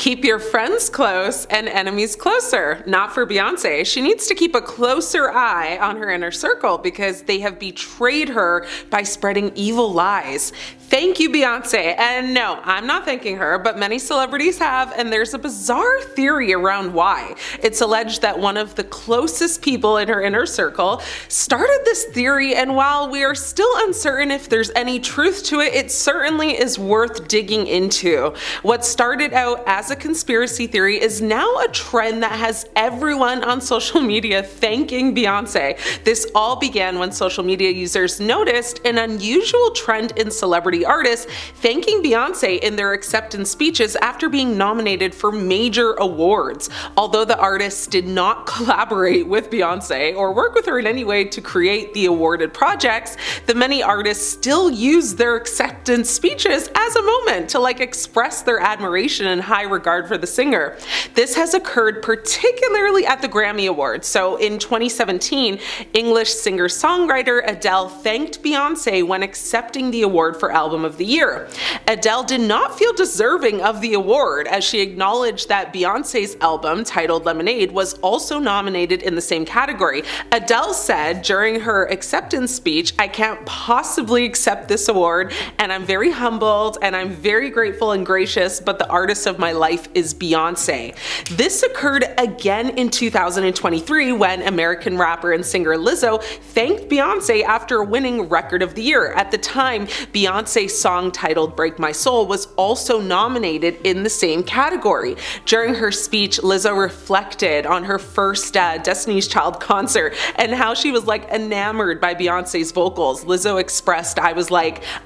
Keep your friends close and enemies closer. Not for Beyonce. She needs to keep a closer eye on her inner circle because they have betrayed her by spreading evil lies. Thank you, Beyonce. And no, I'm not thanking her, but many celebrities have, and there's a bizarre theory around why. It's alleged that one of the closest people in her inner circle started this theory, and while we are still uncertain if there's any truth to it, it certainly is worth digging into. What started out as a conspiracy theory is now a trend that has everyone on social media thanking Beyonce. This all began when social media users noticed an unusual trend in celebrity artists thanking Beyonce in their acceptance speeches after being nominated for major awards. Although the artists did not collaborate with Beyonce or work with her in any way to create the awarded projects, the many artists still use their acceptance speeches as a moment to express their admiration and high regard for the singer. This has occurred particularly at the Grammy Awards. So in 2017, English singer-songwriter Adele thanked Beyonce when accepting the award for Album of the Year. Adele did not feel deserving of the award, as she acknowledged that Beyonce's album, titled Lemonade, was also nominated in the same category. Adele said during her acceptance speech, "I can't possibly accept this award, and I'm very humbled, and I'm very grateful and gracious, but the artist of my life is Beyonce." This occurred again in 2023 when American rapper and singer Lizzo thanked Beyonce after winning Record of the Year. At the time, Beyonce's song titled Break My Soul was also nominated in the same category. During her speech, Lizzo reflected on her first Destiny's Child concert and how she was enamored by Beyonce's vocals. Lizzo expressed, "I was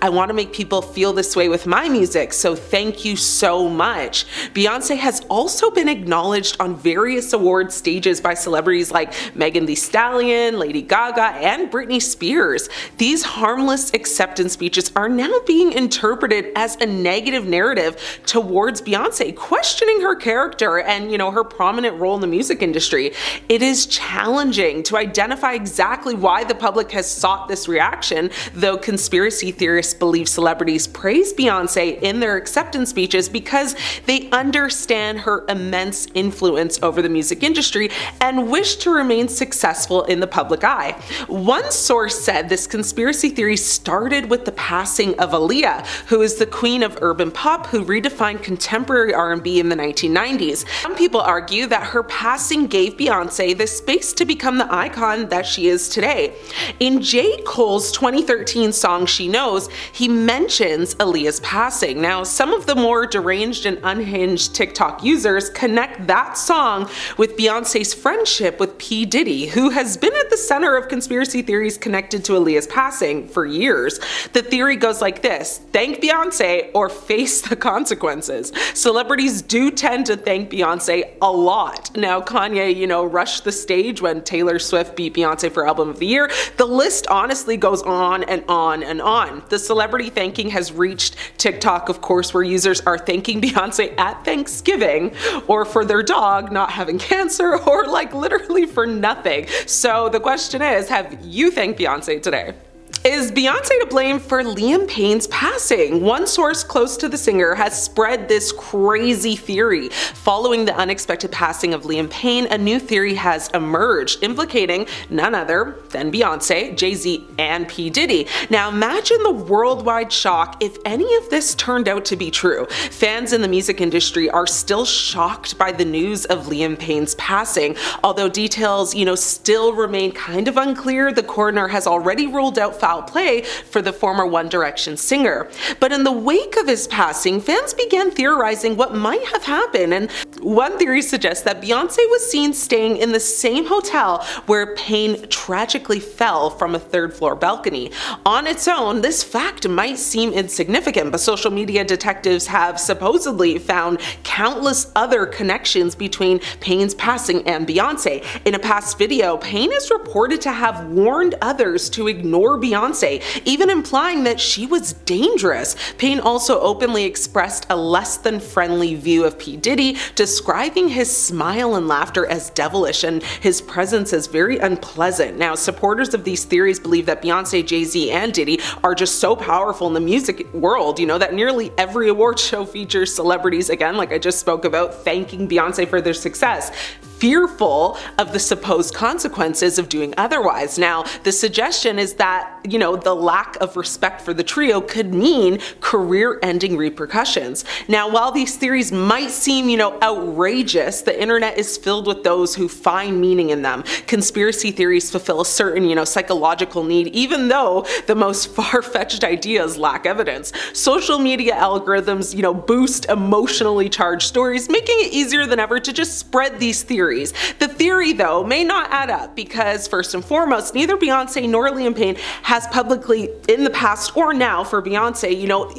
I want to make people feel this way with my music, so thank you so much." Beyonce has also been acknowledged on various award stages by celebrities like Megan Thee Stallion, Lady Gaga, and Britney Spears. These harmless acceptance speeches are now being interpreted as a negative narrative towards Beyonce, questioning her character and, her prominent role in the music industry. It is challenging to identify exactly why the public has sought this reaction, though conspiracy theorists believe celebrities praise Beyonce in their acceptance speeches because they understand her immense influence over the music industry and wish to remain successful in the public eye. One source said this conspiracy theory started with the passing of Aaliyah, who is the queen of urban pop who redefined contemporary R&B in the 1990s. Some people argue that her passing gave Beyonce the space to become the icon that she is today. In J. Cole's 2013 song She Knows, he mentions Aaliyah's passing. Now, some of the more deranged and unhinged TikTok users connect that song with Beyonce's friendship with P. Diddy, who has been at the center of conspiracy theories connected to Aaliyah's passing for years. The theory goes like this: thank Beyonce or face the consequences. Celebrities do tend to thank Beyonce a lot. Now, Kanye, rushed the stage when Taylor Swift beat Beyonce for Album of the Year. The list honestly goes on and on and on. The celebrity thanking has reached TikTok, of course, where users are thanking Beyonce at Thanksgiving, or for their dog not having cancer, or literally for nothing. So the question is, have you thanked Beyonce today? Is Beyonce to blame for Liam Payne's passing? One source close to the singer has spread this crazy theory. Following the unexpected passing of Liam Payne, a new theory has emerged, implicating none other than Beyonce, Jay-Z, and P. Diddy. Now imagine the worldwide shock if any of this turned out to be true. Fans in the music industry are still shocked by the news of Liam Payne's passing. Although details, still remain kind of unclear, the coroner has already ruled out foul play for the former One Direction singer. But in the wake of his passing, fans began theorizing what might have happened, and one theory suggests that Beyonce was seen staying in the same hotel where Payne tragically fell from a third-floor balcony. On its own, this fact might seem insignificant, but social media detectives have supposedly found countless other connections between Payne's passing and Beyonce. In a past video, Payne is reported to have warned others to ignore Beyonce, even implying that she was dangerous. Payne also openly expressed a less than friendly view of P. Diddy, describing his smile and laughter as devilish and his presence as very unpleasant. Now, supporters of these theories believe that Beyonce, Jay-Z, and Diddy are just so powerful in the music world, that nearly every award show features celebrities, again, like I just spoke about, thanking Beyonce for their success, fearful of the supposed consequences of doing otherwise. Now, the suggestion is that, the lack of respect for the trio could mean career-ending repercussions. Now, while these theories might seem, outrageous, the internet is filled with those who find meaning in them. Conspiracy theories fulfill a certain, psychological need, even though the most far-fetched ideas lack evidence. Social media algorithms, boost emotionally charged stories, making it easier than ever to just spread these theories. The theory, though, may not add up because, first and foremost, neither Beyonce nor Liam Payne has publicly, in the past or now for Beyonce,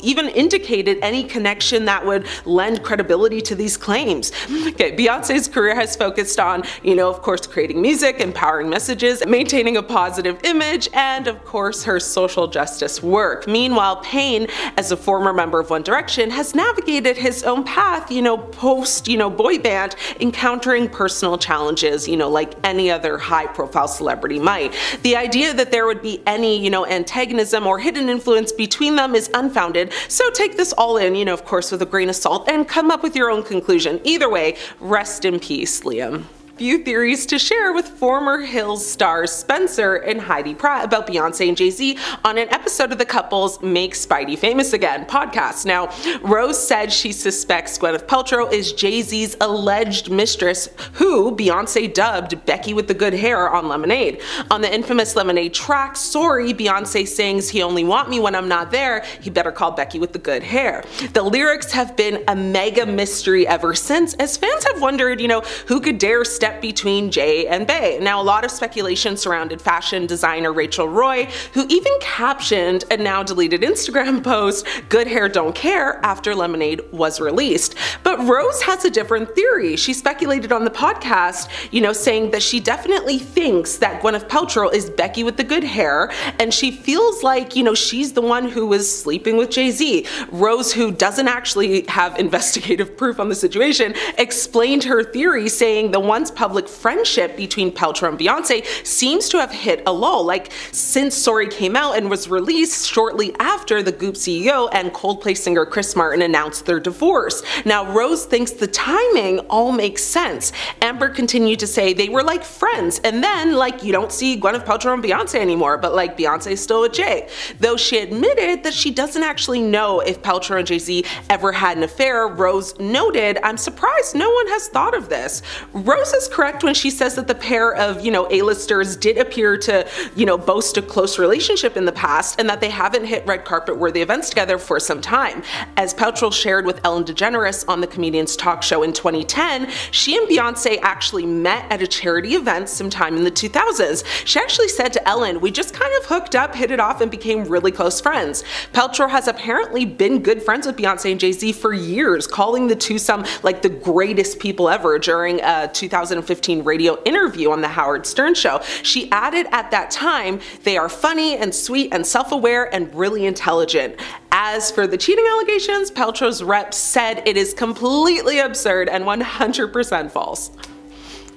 even indicated any connection that would lend credibility to these claims. Okay, Beyonce's career has focused on, of course, creating music, empowering messages, maintaining a positive image, and, of course, her social justice work. Meanwhile, Payne, as a former member of One Direction, has navigated his own path, post, boy band, encountering personal challenges, like any other high-profile celebrity might. The idea that there would be any, antagonism or hidden influence between them is unfounded, so take this all in, of course, with a grain of salt and come up with your own conclusion. Either way, rest in peace, Liam. Few theories to share with former Hills stars Spencer and Heidi Pratt about Beyonce and Jay-Z on an episode of the couple's Make Spidey Famous Again podcast. Now, Rose said she suspects Gwyneth Paltrow is Jay-Z's alleged mistress, who Beyonce dubbed Becky with the good hair on Lemonade. On the infamous Lemonade track, Sorry, Beyonce sings, "He only want me when I'm not there, he better call Becky with the good hair." The lyrics have been a mega mystery ever since, as fans have wondered, who could dare step between Jay and Bey. Now, a lot of speculation surrounded fashion designer Rachel Roy, who even captioned a now deleted Instagram post, "Good hair don't care," after Lemonade was released. But Rose has a different theory. She speculated on the podcast, saying that she definitely thinks that Gwyneth Paltrow is Becky with the good hair, and she feels like, she's the one who was sleeping with Jay-Z. Rose, who doesn't actually have investigative proof on the situation, explained her theory, saying the once public friendship between Paltrow and Beyonce seems to have hit a lull, since Sorry came out and was released shortly after the Goop CEO and Coldplay singer Chris Martin announced their divorce. Now, Rose thinks the timing all makes sense. Amber continued to say they were like friends, and then you don't see Gwyneth Paltrow and Beyonce anymore, but Beyonce's still with Jay. Though she admitted that she doesn't actually know if Paltrow and Jay-Z ever had an affair, Rose noted, "I'm surprised no one has thought of this." Rose is correct when she says that the pair of, A-listers did appear to, boast a close relationship in the past, and that they haven't hit red carpet worthy events together for some time. As Paltrow shared with Ellen DeGeneres on the Comedian's Talk Show in 2010, she and Beyonce actually met at a charity event sometime in the 2000s. She actually said to Ellen, "We just kind of hooked up, hit it off, and became really close friends." Paltrow has apparently been good friends with Beyonce and Jay-Z for years, calling the two some the greatest people ever during a 2015 radio interview on the Howard Stern show. She added at that time, "They are funny and sweet and self-aware and really intelligent." As for the cheating allegations, Paltrow's rep said it is completely absurd and 100% false.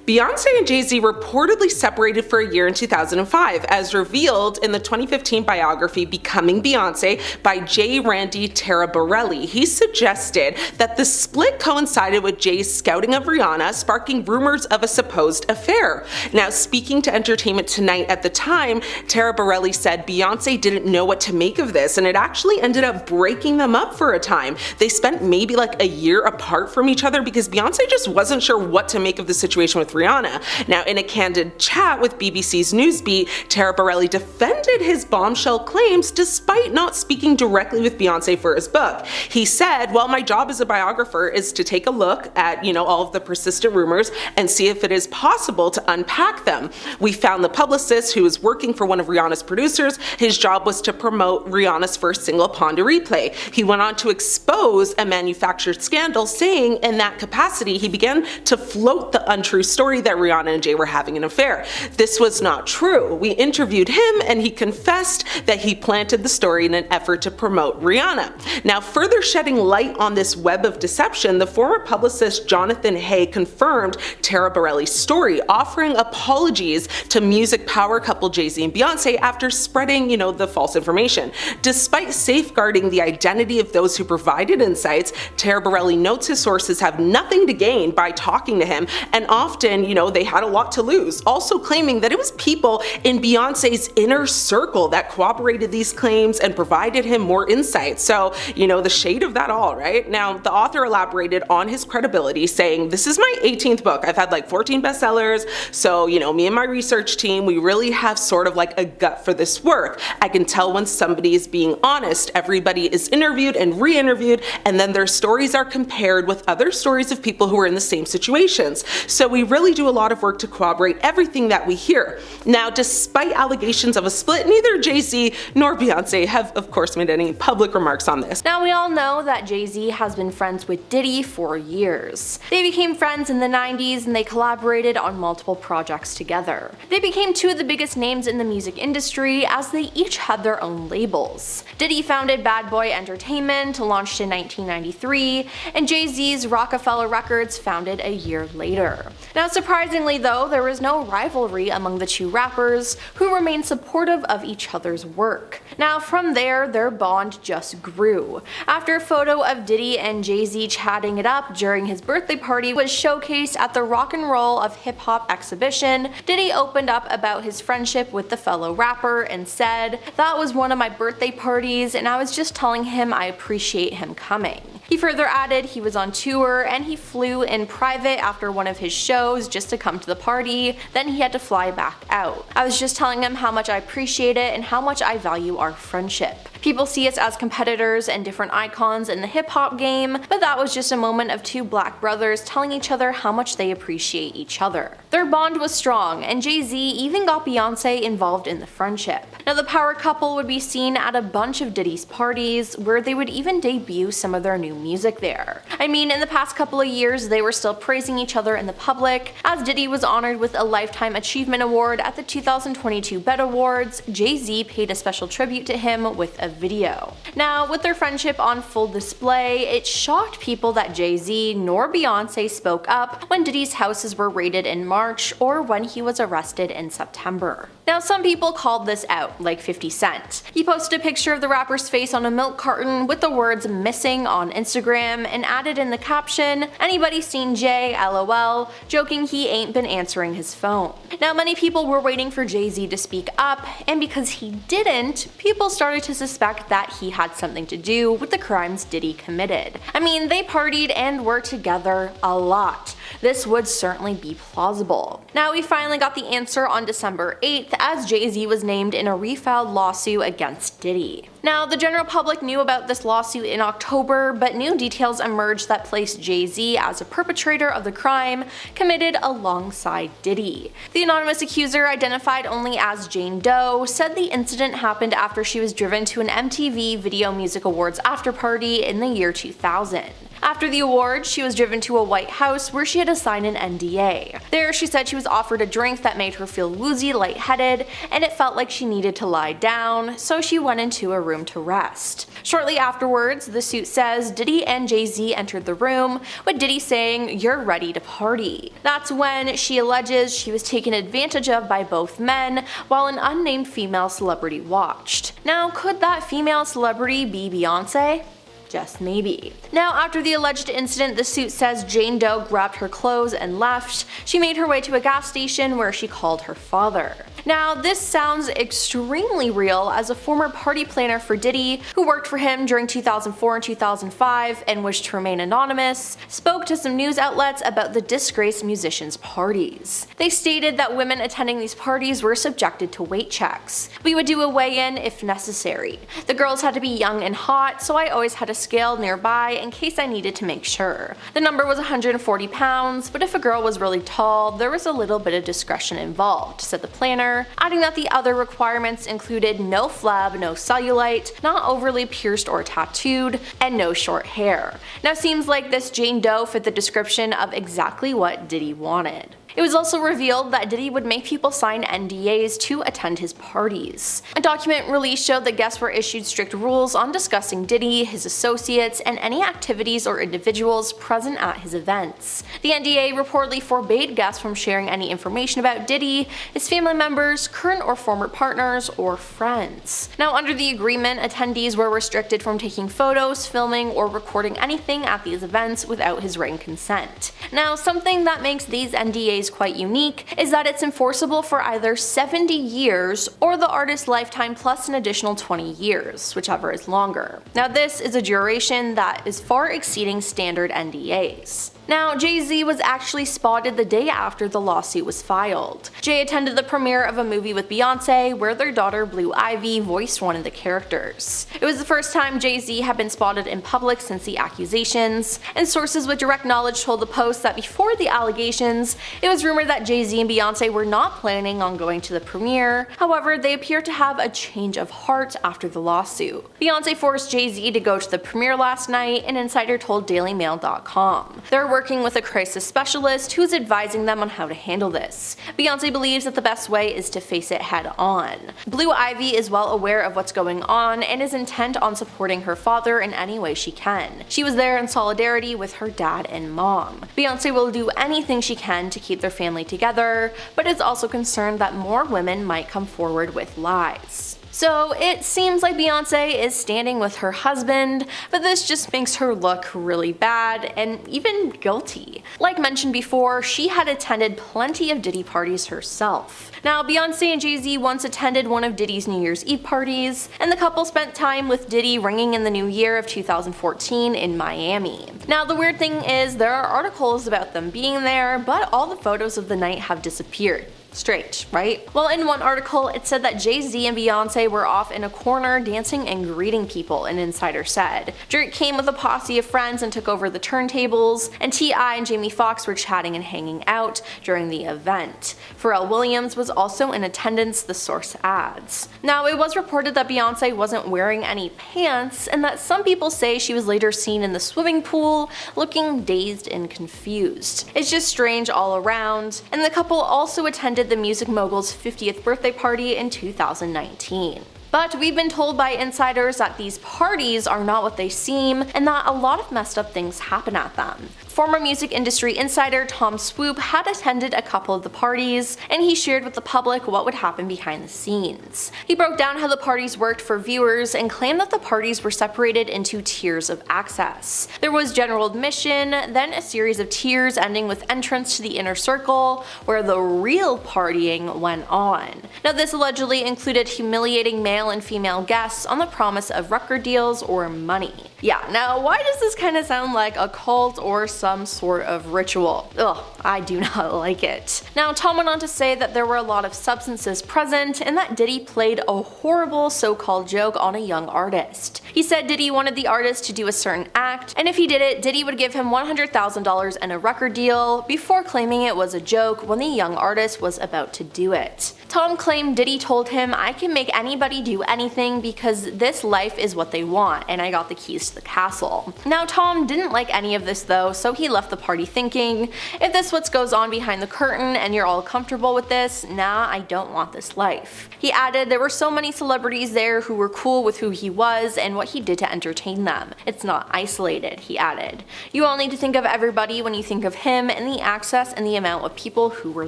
Beyonce and Jay-Z reportedly separated for a year in 2005, as revealed in the 2015 biography Becoming Beyonce by J. Randy Taraborelli. He suggested that the split coincided with Jay's scouting of Rihanna, sparking rumors of a supposed affair. Now, speaking to Entertainment Tonight at the time, Taraborelli said Beyonce didn't know what to make of this, and it actually ended up breaking them up for a time. They spent maybe a year apart from each other because Beyonce just wasn't sure what to make of the situation with Rihanna. Now, in a candid chat with BBC's Newsbeat, Taraborelli defended his bombshell claims despite not speaking directly with Beyonce for his book. He said, "Well, my job as a biographer is to take a look at, all of the persistent rumors and see if it is possible to unpack them. We found the publicist who was working for one of Rihanna's producers. His job was to promote Rihanna's first single, Pon de Replay. He went on to expose a manufactured scandal, saying in that capacity he began to float the untrue story story that Rihanna and Jay were having an affair. This was not true. We interviewed him and he confessed that he planted the story in an effort to promote Rihanna. Now, further shedding light on this web of deception, the former publicist Jonathan Hay confirmed Tara Borelli's story, offering apologies to music power couple Jay-Z and Beyonce after spreading, the false information. Despite safeguarding the identity of those who provided insights, Tara Borelli notes his sources have nothing to gain by talking to him, and often, they had a lot to lose, also claiming that it was people in Beyonce's inner circle that corroborated these claims and provided him more insight. So, the shade of that all, right? Now, the author elaborated on his credibility, saying, "This is my 18th book. I've had like 14 bestsellers, so, me and my research team, we really have sort of like a gut for this work. I can tell when somebody is being honest. Everybody is interviewed and re-interviewed, and then their stories are compared with other stories of people who are in the same situations. So we really do a lot of work to corroborate everything that we hear." Now, despite allegations of a split, neither Jay-Z nor Beyonce have, of course, made any public remarks on this. Now, we all know that Jay-Z has been friends with Diddy for years. They became friends in the 90s and they collaborated on multiple projects together. They became two of the biggest names in the music industry as they each had their own labels. Diddy founded Bad Boy Entertainment, launched in 1993, and Jay-Z's Rockefeller Records, founded a year later. Now, surprisingly though, there was no rivalry among the two rappers, who remained supportive of each other's work. Now, from there, their bond just grew. After a photo of Diddy and Jay-Z chatting it up during his birthday party was showcased at the Rock and Roll of Hip Hop exhibition, Diddy opened up about his friendship with the fellow rapper and said, "That was one of my birthday parties and I was just telling him I appreciate him coming." He further added he was on tour and he flew in private after one of his shows just to come to the party, then he had to fly back out. "I was just telling him how much I appreciate it and how much I value our friendship. People see us as competitors and different icons in the hip hop game, but that was just a moment of two black brothers telling each other how much they appreciate each other." Their bond was strong, and Jay-Z even got Beyonce involved in the friendship. Now, the power couple would be seen at a bunch of Diddy's parties, where they would even debut some of their new music there. I mean, in the past couple of years, they were still praising each other in the public, as Diddy was honored with a Lifetime Achievement Award at the 2022 BET Awards. Jay-Z paid a special tribute to him with a video. Now, with their friendship on full display, it shocked people that Jay-Z nor Beyonce spoke up when Diddy's houses were raided in March or when he was arrested in September. Now, some people called this out, like 50 Cent. He posted a picture of the rapper's face on a milk carton with the words "missing" on Instagram and added in the caption, "Anybody seen Jay? LOL," joking he ain't been answering his phone. Now, many people were waiting for Jay-Z to speak up, and because he didn't, people started to suspect that he had something to do with the crimes Diddy committed. I mean, they partied and were together a lot. This would certainly be plausible. Now, we finally got the answer on December 8th as Jay-Z was named in a refiled lawsuit against Diddy. Now, the general public knew about this lawsuit in October, but new details emerged that placed Jay-Z as a perpetrator of the crime committed alongside Diddy. The anonymous accuser, identified only as Jane Doe, said the incident happened after she was driven to an MTV Video Music Awards afterparty in the year 2000. After the awards, she was driven to a White House where she had to sign an NDA. There, she said she was offered a drink that made her feel woozy, lightheaded, and it felt like she needed to lie down, so she went into a room to rest. Shortly afterwards, the suit says Diddy and Jay-Z entered the room, with Diddy saying, "You're ready to party." That's when she alleges she was taken advantage of by both men, while an unnamed female celebrity watched. Now, could that female celebrity be Beyonce? Just maybe. Now, after the alleged incident, the suit says Jane Doe grabbed her clothes and left. She made her way to a gas station where she called her father. Now, this sounds extremely real, as a former party planner for Diddy, who worked for him during 2004 and 2005 and wished to remain anonymous, spoke to some news outlets about the disgraced musicians' parties. They stated that women attending these parties were subjected to weight checks. "We would do a weigh-in if necessary. The girls had to be young and hot, so I always had a scale nearby in case I needed to make sure. The number was 140 pounds, but if a girl was really tall, there was a little bit of discretion involved," said the planner, adding that the other requirements included no flab, no cellulite, not overly pierced or tattooed, and no short hair. Now, seems like this Jane Doe fit the description of exactly what Diddy wanted. It was also revealed that Diddy would make people sign NDAs to attend his parties. A document released showed that guests were issued strict rules on discussing Diddy, his associates, and any activities or individuals present at his events. The NDA reportedly forbade guests from sharing any information about Diddy, his family members, current or former partners, or friends. Now, under the agreement, attendees were restricted from taking photos, filming, or recording anything at these events without his written consent. Now, something that makes these NDAs quite unique is that it's enforceable for either 70 years or the artist's lifetime plus an additional 20 years, whichever is longer. Now, this is a duration that is far exceeding standard NDAs. Now, Jay-Z was actually spotted the day after the lawsuit was filed. Jay attended the premiere of a movie with Beyonce where their daughter Blue Ivy voiced one of the characters. It was the first time Jay-Z had been spotted in public since the accusations, and sources with direct knowledge told the Post that before the allegations, it was rumored that Jay-Z and Beyonce were not planning on going to the premiere. However, they appear to have a change of heart after the lawsuit. Beyonce forced Jay-Z to go to the premiere last night, an insider told DailyMail.com. They're working with a crisis specialist who is advising them on how to handle this. Beyonce believes that the best way is to face it head on. Blue Ivy is well aware of what's going on and is intent on supporting her father in any way she can. She was there in solidarity with her dad and mom. Beyonce will do anything she can to keep their family together, but is also concerned that more women might come forward with lies. So it seems like Beyonce is standing with her husband, but this just makes her look really bad and even guilty. Like mentioned before, she had attended plenty of Diddy parties herself. Now, Beyonce and Jay-Z once attended one of Diddy's New Year's Eve parties, and the couple spent time with Diddy ringing in the new year of 2014 in Miami. Now, the weird thing is there are articles about them being there, but all the photos of the night have disappeared. Strange, right? Well, in one article, it said that Jay-Z and Beyonce were off in a corner dancing and greeting people, an insider said. Drake came with a posse of friends and took over the turntables, and T.I. and Jamie Foxx were chatting and hanging out during the event. Pharrell Williams was also in attendance, the source adds. Now, it was reported that Beyonce wasn't wearing any pants, and that some people say she was later seen in the swimming pool, looking dazed and confused. It's just strange all around, and the couple also attended the music mogul's 50th birthday party in 2019. But we've been told by insiders that these parties are not what they seem, and that a lot of messed up things happen at them. Former music industry insider Tom Swoop had attended a couple of the parties, and he shared with the public what would happen behind the scenes. He broke down how the parties worked for viewers and claimed that the parties were separated into tiers of access. There was general admission, then a series of tiers ending with entrance to the inner circle, where the real partying went on. Now, this allegedly included humiliating male and female guests on the promise of record deals or money. Yeah, now why does this kind of sound like a cult or some sort of ritual? Ugh, I do not like it. Now, Tom went on to say that there were a lot of substances present and that Diddy played a horrible so-called joke on a young artist. He said Diddy wanted the artist to do a certain act, and if he did it, Diddy would give him $100,000 and a record deal, before claiming it was a joke when the young artist was about to do it. Tom claimed Diddy told him, "I can make anybody do anything because this life is what they want, and I got the keys to the castle." Now, Tom didn't like any of this though, so he left the party thinking, if this what goes on behind the curtain and you're all comfortable with this, nah, I don't want this life. He added there were so many celebrities there who were cool with who he was and what he did to entertain them. It's not isolated, he added. You all need to think of everybody when you think of him and the access and the amount of people who were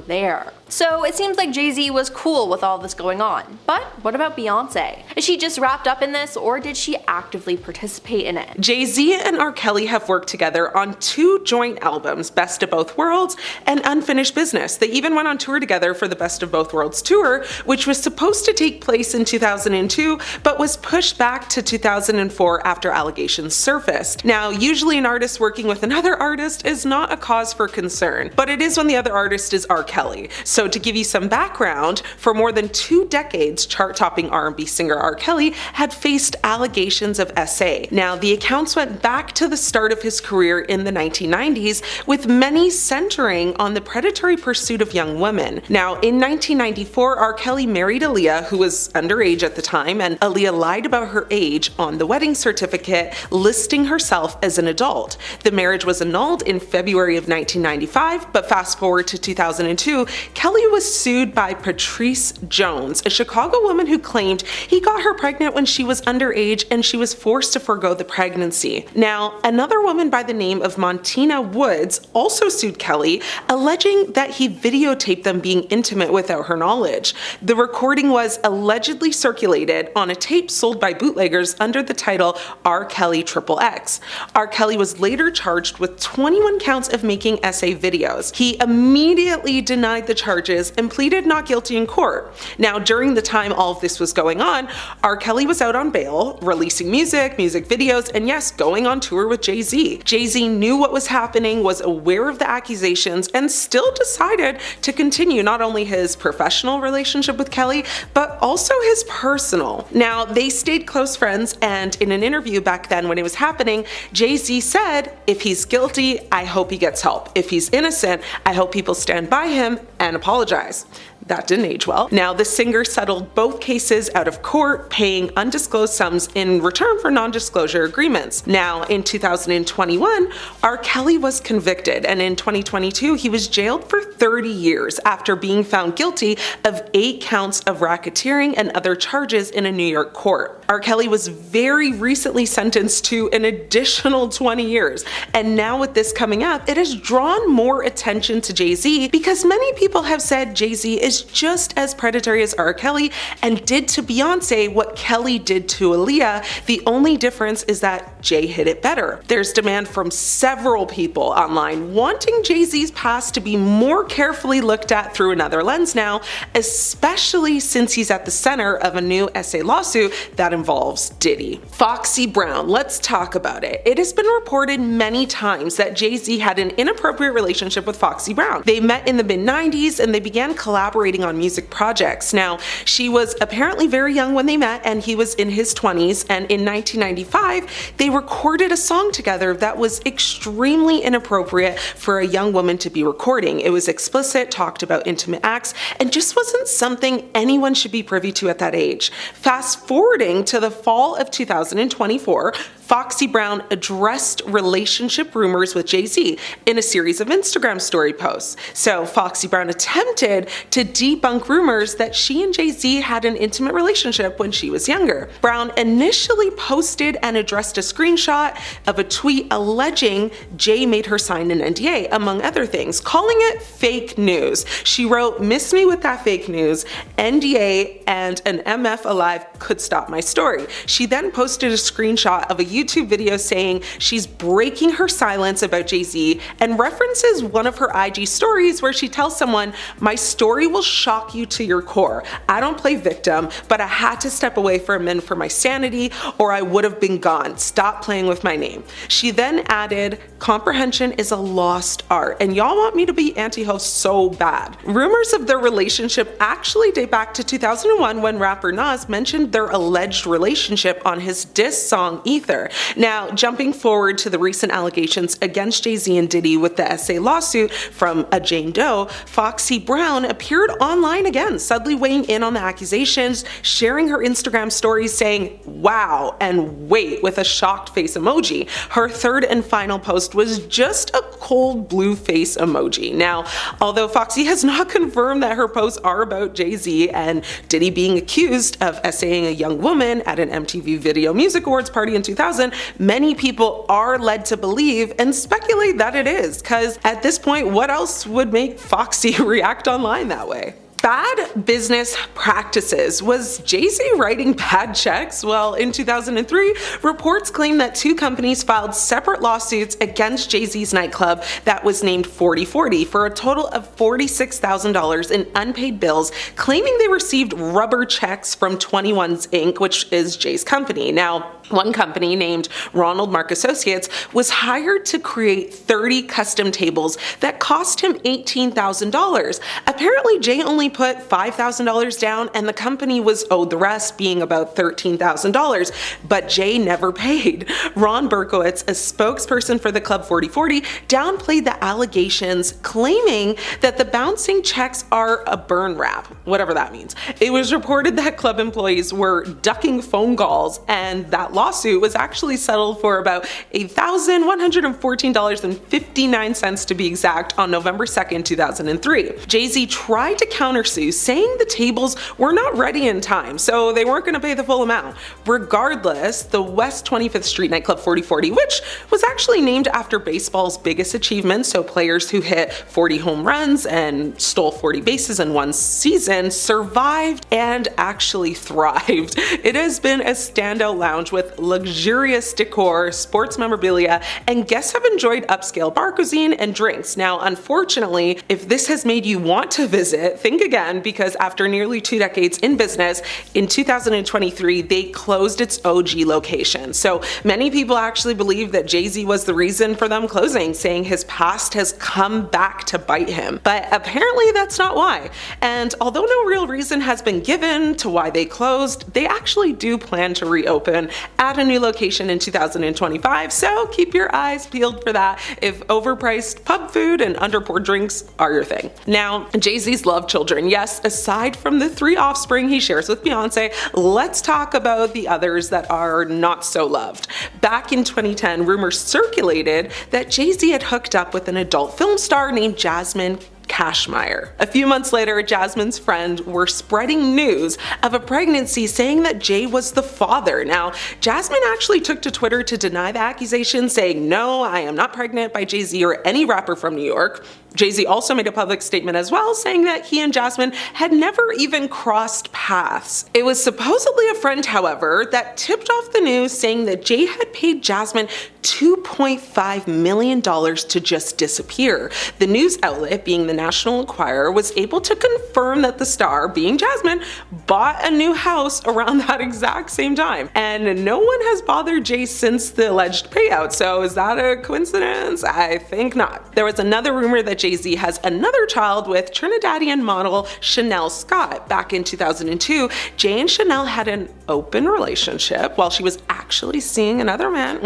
there. So it seems like Jay-Z was cool with all this going on. But what about Beyonce? Is she just wrapped up in this, or did she actively participate in it? Jay-Z and R. Kelly have worked together on 2 joint albums, Best of Both Worlds and Unfinished Business. They even went on tour together for the Best of Both Worlds tour, which was supposed to take place in 2002, but was pushed back to 2004 after allegations surfaced. Now, usually an artist working with another artist is not a cause for concern, but it is when the other artist is R. Kelly. So to give you some background, for more than 2 decades, chart-topping R&B singer R. Kelly had faced allegations of SA. Now, the accounts went back to the start of his career in the 1990s, with many centering on the predatory pursuit of young women. Now, in 1994, R. Kelly married Aaliyah, who was underage at the time, and Aaliyah lied about her age on the wedding certificate, listing herself as an adult. The marriage was annulled in February of 1995, but fast forward to 2002, Kelly was sued by Patrice Jones, a Chicago woman who claimed he got her pregnant when she was underage and she was forced to forego the pregnancy. Now, another woman by the name of Montina Woods also sued Kelly, alleging that he videotaped them being intimate without her knowledge. The recording was allegedly circulated on a tape sold by bootleggers under the title R. Kelly XXX. R. Kelly was later charged with 21 counts of making essay videos. He immediately denied the charges and pleaded not guilty in court. Now, during the time all of this was going on, R. Kelly was out on bail, releasing music videos, and yes, going on tour with Jay-Z. Jay-Z knew what was happening, was aware of the accusations, and still decided to continue not only his professional relationship with Kelly, but also his personal. Now, they stayed close friends, and in an interview back then when it was happening, Jay-Z said, "If he's guilty, I hope he gets help. If he's innocent, I hope people stand by him and apologize." That didn't age well. Now, the singer settled both cases out of court, paying undisclosed sums in return for non-disclosure agreements. Now, in 2021, R. Kelly was convicted, and in 2022, he was jailed for 30 years after being found guilty of 8 counts of racketeering and other charges in a New York court. R. Kelly was very recently sentenced to an additional 20 years, and now with this coming up, it has drawn more attention to Jay-Z because many people have said Jay-Z is just as predatory as R. Kelly and did to Beyonce what Kelly did to Aaliyah. The only difference is that Jay hit it better. There's demand from several people online wanting Jay-Z's past to be more carefully looked at through another lens now, especially since he's at the center of a new essay lawsuit that involves Diddy. Foxy Brown, let's talk about it. It has been reported many times that Jay-Z had an inappropriate relationship with Foxy Brown. They met in the mid-90s and they began collaborating on music projects. Now, she was apparently very young when they met and he was in his 20s, and in 1995 they recorded a song together that was extremely inappropriate for a young woman to be recording. It was explicit, talked about intimate acts, and just wasn't something anyone should be privy to at that age. Fast forwarding to the fall of 2024, Foxy Brown addressed relationship rumors with Jay-Z in a series of Instagram story posts. So Foxy Brown attempted to debunk rumors that she and Jay-Z had an intimate relationship when she was younger. Brown initially posted and addressed a screenshot of a tweet alleging Jay made her sign an NDA, among other things, calling it fake news. She wrote, "Miss me with that fake news, NDA and an MF alive could stop my story." She then posted a screenshot of a YouTube video saying she's breaking her silence about Jay-Z and references one of her IG stories where she tells someone, "My story will shock you to your core. I don't play victim, but I had to step away for a minute for my sanity or I would have been gone. Stop playing with my name." She then added, "Comprehension is a lost art and y'all want me to be anti-host so bad." Rumors of their relationship actually date back to 2001 when rapper Nas mentioned their alleged relationship on his diss song Ether. Now, jumping forward to the recent allegations against Jay-Z and Diddy with the essay lawsuit from a Jane Doe, Foxy Brown appeared online again, suddenly weighing in on the accusations, sharing her Instagram stories saying, "Wow," and "Wait," with a shocked face emoji. Her third and final post was just a cold blue face emoji. Now, although Foxy has not confirmed that her posts are about Jay-Z and Diddy being accused of essaying a young woman at an MTV Video Music Awards party in 2000, many people are led to believe and speculate that it is, because at this point, what else would make Foxy react online that way? Bad business practices. Was Jay-Z writing bad checks? Well, in 2003, reports claim that 2 companies filed separate lawsuits against Jay-Z's nightclub that was named 4040 for a total of $46,000 in unpaid bills, claiming they received rubber checks from 21's Inc., which is Jay's company. Now, one company named Ronald Mark Associates was hired to create 30 custom tables that cost him $18,000. Apparently, Jay only put $5,000 down and the company was owed the rest, being about $13,000, but Jay never paid. Ron Berkowitz, a spokesperson for the Club 4040, downplayed the allegations, claiming that the bouncing checks are a burn wrap, whatever that means. It was reported that club employees were ducking phone calls, and that lawsuit was actually settled for about $1,114.59 to be exact on November 2nd, 2003. Jay-Z tried to countersue, saying the tables were not ready in time, so they weren't going to pay the full amount. Regardless, the West 25th Street nightclub 4040, which was actually named after baseball's biggest achievement, so players who hit 40 home runs and stole 40 bases in one season, survived and actually thrived. It has been a standout lounge with luxurious decor, sports memorabilia, and guests have enjoyed upscale bar cuisine and drinks. Now, unfortunately, if this has made you want to visit, think again, because after nearly 2 decades in business, in 2023, they closed its OG location. So many people actually believe that Jay-Z was the reason for them closing, saying his past has come back to bite him. But apparently that's not why. And although no real reason has been given to why they closed, they actually do plan to reopen at a new location in 2025, so keep your eyes peeled for that if overpriced pub food and underpoured drinks are your thing. Now, Jay-Z's love children. Yes, aside from the 3 offspring he shares with Beyonce, let's talk about the others that are not so loved. Back in 2010, rumors circulated that Jay-Z had hooked up with an adult film star named Jasmine Cashmere. A few months later, Jasmine's friend were spreading news of a pregnancy, saying that Jay was the father. Now, Jasmine actually took to Twitter to deny the accusation, saying, "No, I am not pregnant by Jay-Z or any rapper from New York." Jay-Z also made a public statement as well, saying that he and Jasmine had never even crossed paths. It was supposedly a friend, however, that tipped off the news, saying that Jay had paid Jasmine $2.5 million to just disappear. The news outlet, being the National Enquirer, was able to confirm that the star, being Jasmine, bought a new house around that exact same time. And no one has bothered Jay since the alleged payout, so is that a coincidence? I think not. There was another rumor that Jay-Z has another child with Trinidadian model Chanel Scott. Back in 2002, Jay and Chanel had an open relationship while she was actually seeing another man.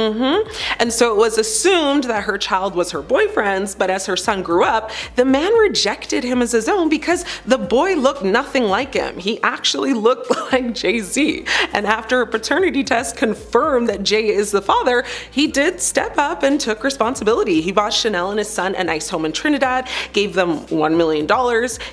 And so it was assumed that her child was her boyfriend's, but as her son grew up, the man rejected him as his own because the boy looked nothing like him. He actually looked like Jay-Z. And after a paternity test confirmed that Jay is the father, he did step up and took responsibility. He bought Chanel and his son a nice home in Trinidad, gave them $1 million.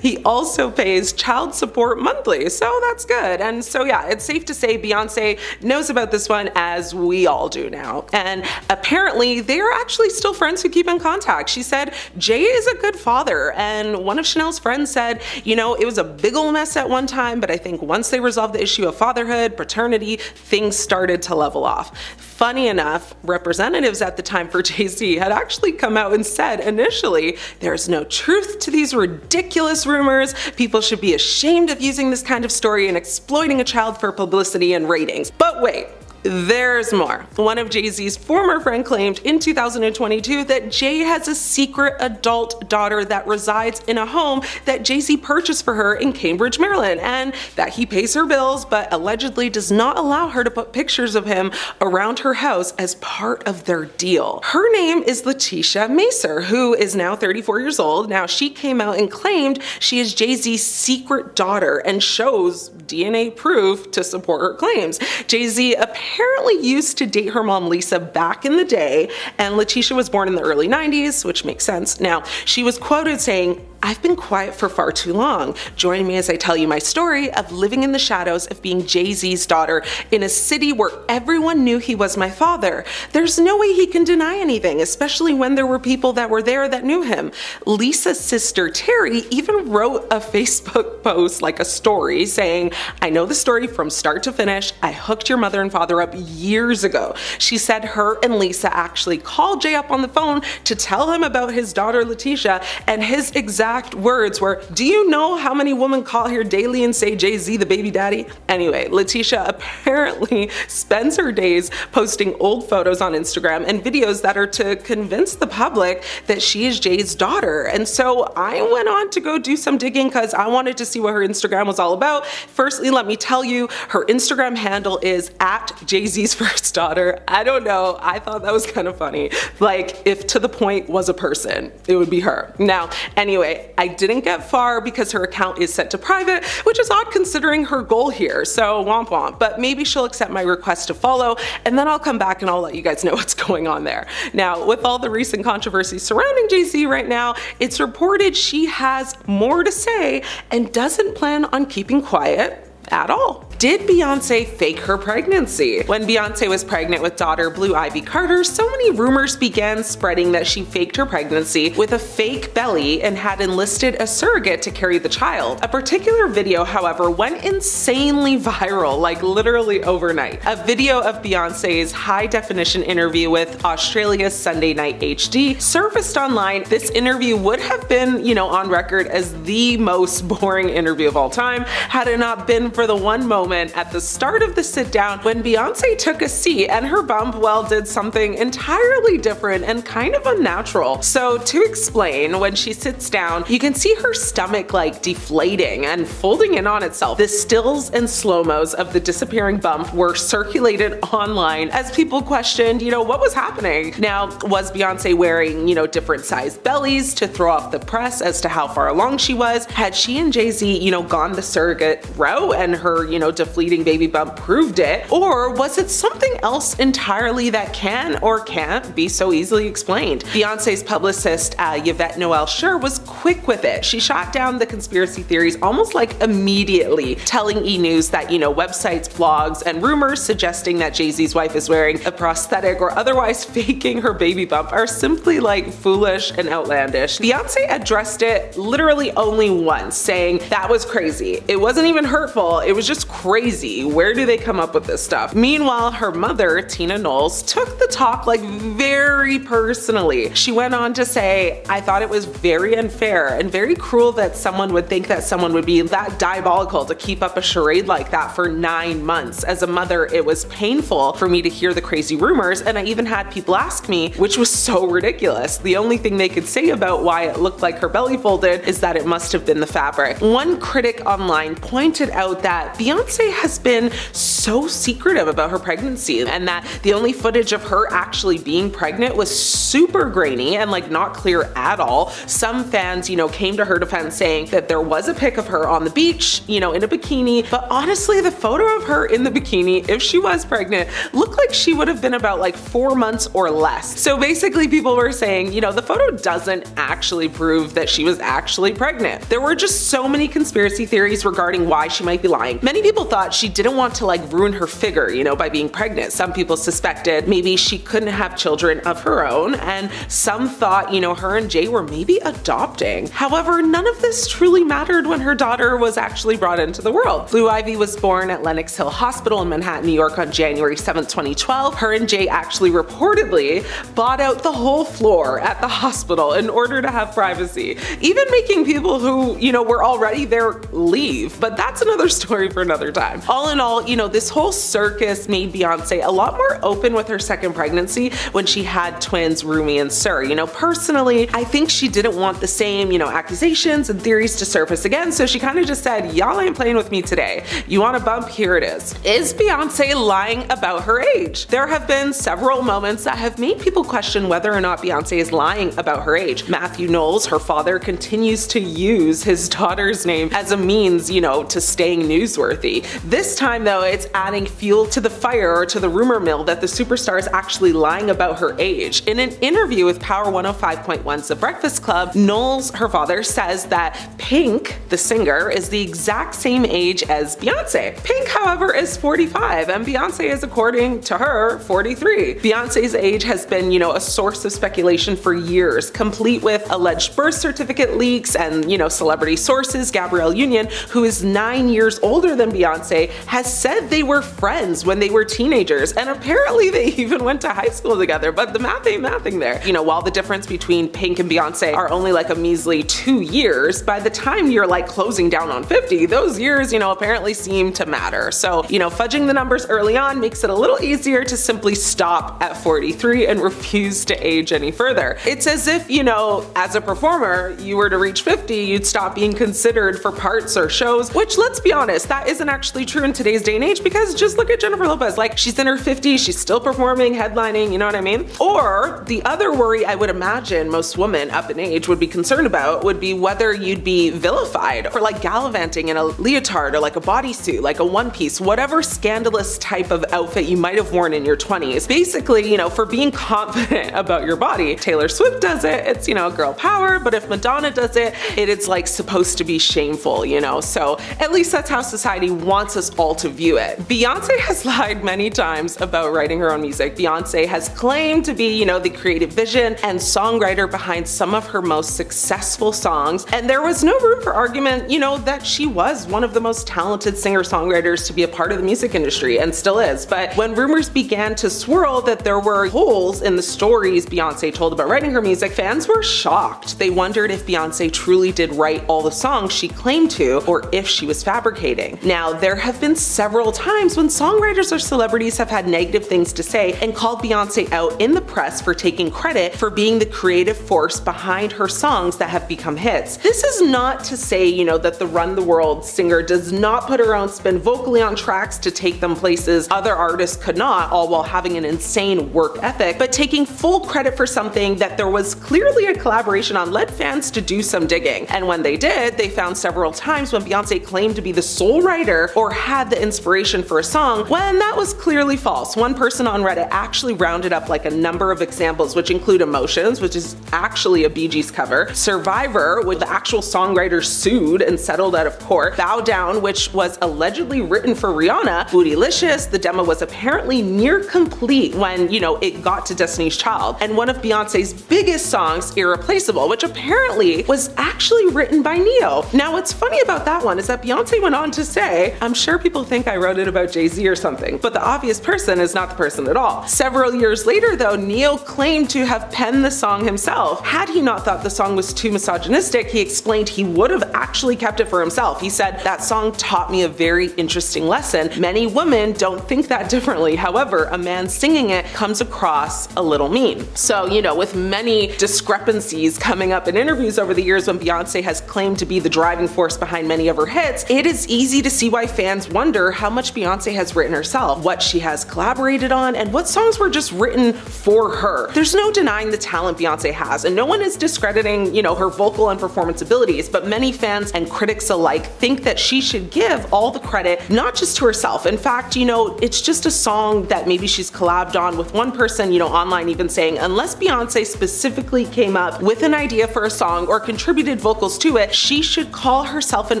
He also pays child support monthly, so that's good. And so yeah, it's safe to say Beyonce knows about this one, as we all do now. And apparently they are actually still friends who keep in contact. She said Jay is a good father, and one of Chanel's friends said, you know, it was a big ol' mess at one time, but I think once they resolved the issue of fatherhood, paternity, things started to level off. Funny enough, representatives at the time for Jay-Z had actually come out and said initially, there's no truth to these ridiculous rumors. People should be ashamed of using this kind of story and exploiting a child for publicity and ratings. But wait, there's more. One of Jay-Z's former friends claimed in 2022 that Jay has a secret adult daughter that resides in a home that Jay-Z purchased for her in Cambridge, Maryland, and that he pays her bills but allegedly does not allow her to put pictures of him around her house as part of their deal. Her name is Letitia Macer, who is now 34 years old. Now, she came out and claimed she is Jay-Z's secret daughter and shows DNA proof to support her claims. Jay-Z apparently used to date her mom Lisa back in the day, and Letitia was born in the early 90s, which makes sense. Now, she was quoted saying, "I've been quiet for far too long. Join me as I tell you my story of living in the shadows of being Jay-Z's daughter in a city where everyone knew he was my father. There's no way he can deny anything, especially when there were people that were there that knew him." Lisa's sister Terry even wrote a Facebook post, like a story, saying, "I know the story from start to finish. I hooked your mother and father up years ago. She said her and Lisa actually called Jay up on the phone to tell him about his daughter Letitia, and his exact words were, "Do you know how many women call here daily and say Jay-Z the baby daddy?" Anyway, Letitia apparently spends her days posting old photos on Instagram and videos that are to convince the public that she is Jay's daughter. And so I went on to go do some digging because I wanted to see what her Instagram was all about. Firstly, let me tell you, her Instagram handle is at Jay-Z's first daughter. I don't know, I thought that was kind of funny. Like, if To The Point was a person, it would be her. Now, anyway, I didn't get far because her account is set to private, which is odd considering her goal here, so womp womp. But maybe she'll accept my request to follow, and then I'll come back and I'll let you guys know what's going on there. Now, with all the recent controversy surrounding Jay-Z right now, it's reported she has more to say and doesn't plan on keeping quiet at all. Did Beyonce fake her pregnancy? When Beyonce was pregnant with daughter Blue Ivy Carter, so many rumors began spreading that she faked her pregnancy with a fake belly and had enlisted a surrogate to carry the child. A particular video, however, went insanely viral, like literally overnight. A video of Beyonce's high-definition interview with Australia's Sunday Night HD surfaced online. This interview would have been, on record as the most boring interview of all time had it not been for the one moment at the start of the sit down when Beyonce took a seat and her bump, did something entirely different and kind of unnatural. So to explain, when she sits down, you can see her stomach like deflating and folding in on itself. The stills and slow-mos of the disappearing bump were circulated online as people questioned, what was happening? Now, was Beyonce wearing, different sized bellies to throw off the press as to how far along she was? Had she and Jay-Z, gone the surrogate route and her, deflating baby bump proved it? Or was it something else entirely that can or can't be so easily explained? Beyonce's publicist, Yvette Noel Schur, was quick with it. She shot down the conspiracy theories almost like immediately, telling E! News that, websites, blogs, and rumors suggesting that Jay-Z's wife is wearing a prosthetic or otherwise faking her baby bump are simply like foolish and outlandish. Beyonce addressed it literally only once, saying that was crazy. It wasn't even hurtful, it was just crazy. Where do they come up with this stuff? Meanwhile, her mother, Tina Knowles, took the talk like very personally. She went on to say, "I thought it was very unfair and very cruel that someone would think that someone would be that diabolical to keep up a charade like that for 9 months. As a mother, it was painful for me to hear the crazy rumors, and I even had people ask me, which was so ridiculous. The only thing they could say about why it looked like her belly folded is that it must have been the fabric." One critic online pointed out that Beyonce has been so secretive about her pregnancy and that the only footage of her actually being pregnant was super grainy and like not clear at all. Some fans, came to her defense saying that there was a pic of her on the beach, in a bikini, but honestly the photo of her in the bikini, if she was pregnant, looked like she would have been about like 4 months or less. So basically people were saying, the photo doesn't actually prove that she was actually pregnant. There were just so many conspiracy theories regarding why she might be lying. Many people thought she didn't want to ruin her figure, by being pregnant. Some people suspected maybe she couldn't have children of her own, and some thought, her and Jay were maybe adopting. However, none of this truly mattered when her daughter was actually brought into the world. Blue Ivy was born at Lenox Hill Hospital in Manhattan, New York on January 7th, 2012. Her and Jay actually reportedly bought out the whole floor at the hospital in order to have privacy, even making people who, were already there leave. But that's another story for another time. All in all, this whole circus made Beyonce a lot more open with her second pregnancy when she had twins Rumi and Sir. Personally, I think she didn't want the same, accusations and theories to surface again, so she kind of just said, y'all ain't playing with me today. You want a bump? Here it is. Is Beyonce lying about her age? There have been several moments that have made people question whether or not Beyonce is lying about her age. Matthew Knowles, her father, continues to use his daughter's name as a means, to staying newsworthy. This time though, it's adding fuel to the fire or to the rumor mill that the superstar is actually lying about her age. In an interview with Power 105.1's The Breakfast Club, Knowles, her father, says that Pink, the singer, is the exact same age as Beyonce. Pink, however, is 45 and Beyonce is, according to her, 43. Beyonce's age has been, a source of speculation for years, complete with alleged birth certificate leaks and, celebrity sources. Gabrielle Union, who is 9 years older than Beyonce, Beyonce has said they were friends when they were teenagers, and apparently they even went to high school together, but the math ain't mathing there. You know, while the difference between Pink and Beyonce are only like a measly 2 years, by the time you're like closing down on 50, those years, you know, apparently seem to matter. So, you know, fudging the numbers early on makes it a little easier to simply stop at 43 and refuse to age any further. It's as if, you know, as a performer, you were to reach 50, you'd stop being considered for parts or shows, which, let's be honest, that isn't actually true in today's day and age, because just look at Jennifer Lopez. Like, she's in her 50s, she's still performing, headlining, you know what I mean? Or the other worry I would imagine most women up in age would be concerned about would be whether you'd be vilified for like gallivanting in a leotard or like a bodysuit, like a one piece, whatever scandalous type of outfit you might have worn in your 20s. Basically, you know, for being confident about your body. Taylor Swift does it, it's, you know, girl power, but if Madonna does it, it's like supposed to be shameful, you know? So at least that's how society wants us all to view it. Beyonce has lied many times about writing her own music. Beyonce has claimed to be, you know, the creative vision and songwriter behind some of her most successful songs, and there was no room for argument, you know, that she was one of the most talented singer-songwriters to be a part of the music industry, and still is. But when rumors began to swirl that there were holes in the stories Beyonce told about writing her music, fans were shocked. They wondered if Beyonce truly did write all the songs she claimed to, or if she was fabricating. Now, there have been several times when songwriters or celebrities have had negative things to say and called Beyonce out in the press for taking credit for being the creative force behind her songs that have become hits. This is not to say, you know, that the Run the World singer does not put her own spin vocally on tracks to take them places other artists could not, all while having an insane work ethic, but taking full credit for something that there was clearly a collaboration on led fans to do some digging. And when they did, they found several times when Beyonce claimed to be the sole writer or had the inspiration for a song, when that was clearly false. One person on Reddit actually rounded up like a number of examples, which include Emotions, which is actually a Bee Gees cover, Survivor, with the actual songwriter sued and settled out of court, Bow Down, which was allegedly written for Rihanna, Bootylicious, the demo was apparently near complete when, you know, it got to Destiny's Child, and one of Beyonce's biggest songs, Irreplaceable, which apparently was actually written by Neo. Now, what's funny about that one is that Beyonce went on to say, "I'm sure people think I wrote it about Jay-Z or something, but the obvious person is not the person at all." Several years later, though, Neo claimed to have penned the song himself. Had he not thought the song was too misogynistic, he explained he would have actually kept it for himself. He said, "That song taught me a very interesting lesson. Many women don't think that differently. However, a man singing it comes across a little mean." So, you know, with many discrepancies coming up in interviews over the years when Beyonce has claimed to be the driving force behind many of her hits, it is easy to see why fans wonder how much Beyonce has written herself, what she has collaborated on, and what songs were just written for her. There's no denying the talent Beyonce has, and no one is discrediting, you know, her vocal and performance abilities, but many fans and critics alike think that she should give all the credit, not just to herself. In fact, you know, it's just a song that maybe she's collabed on with one person, you know, online even saying, unless Beyonce specifically came up with an idea for a song or contributed vocals to it, she should call herself an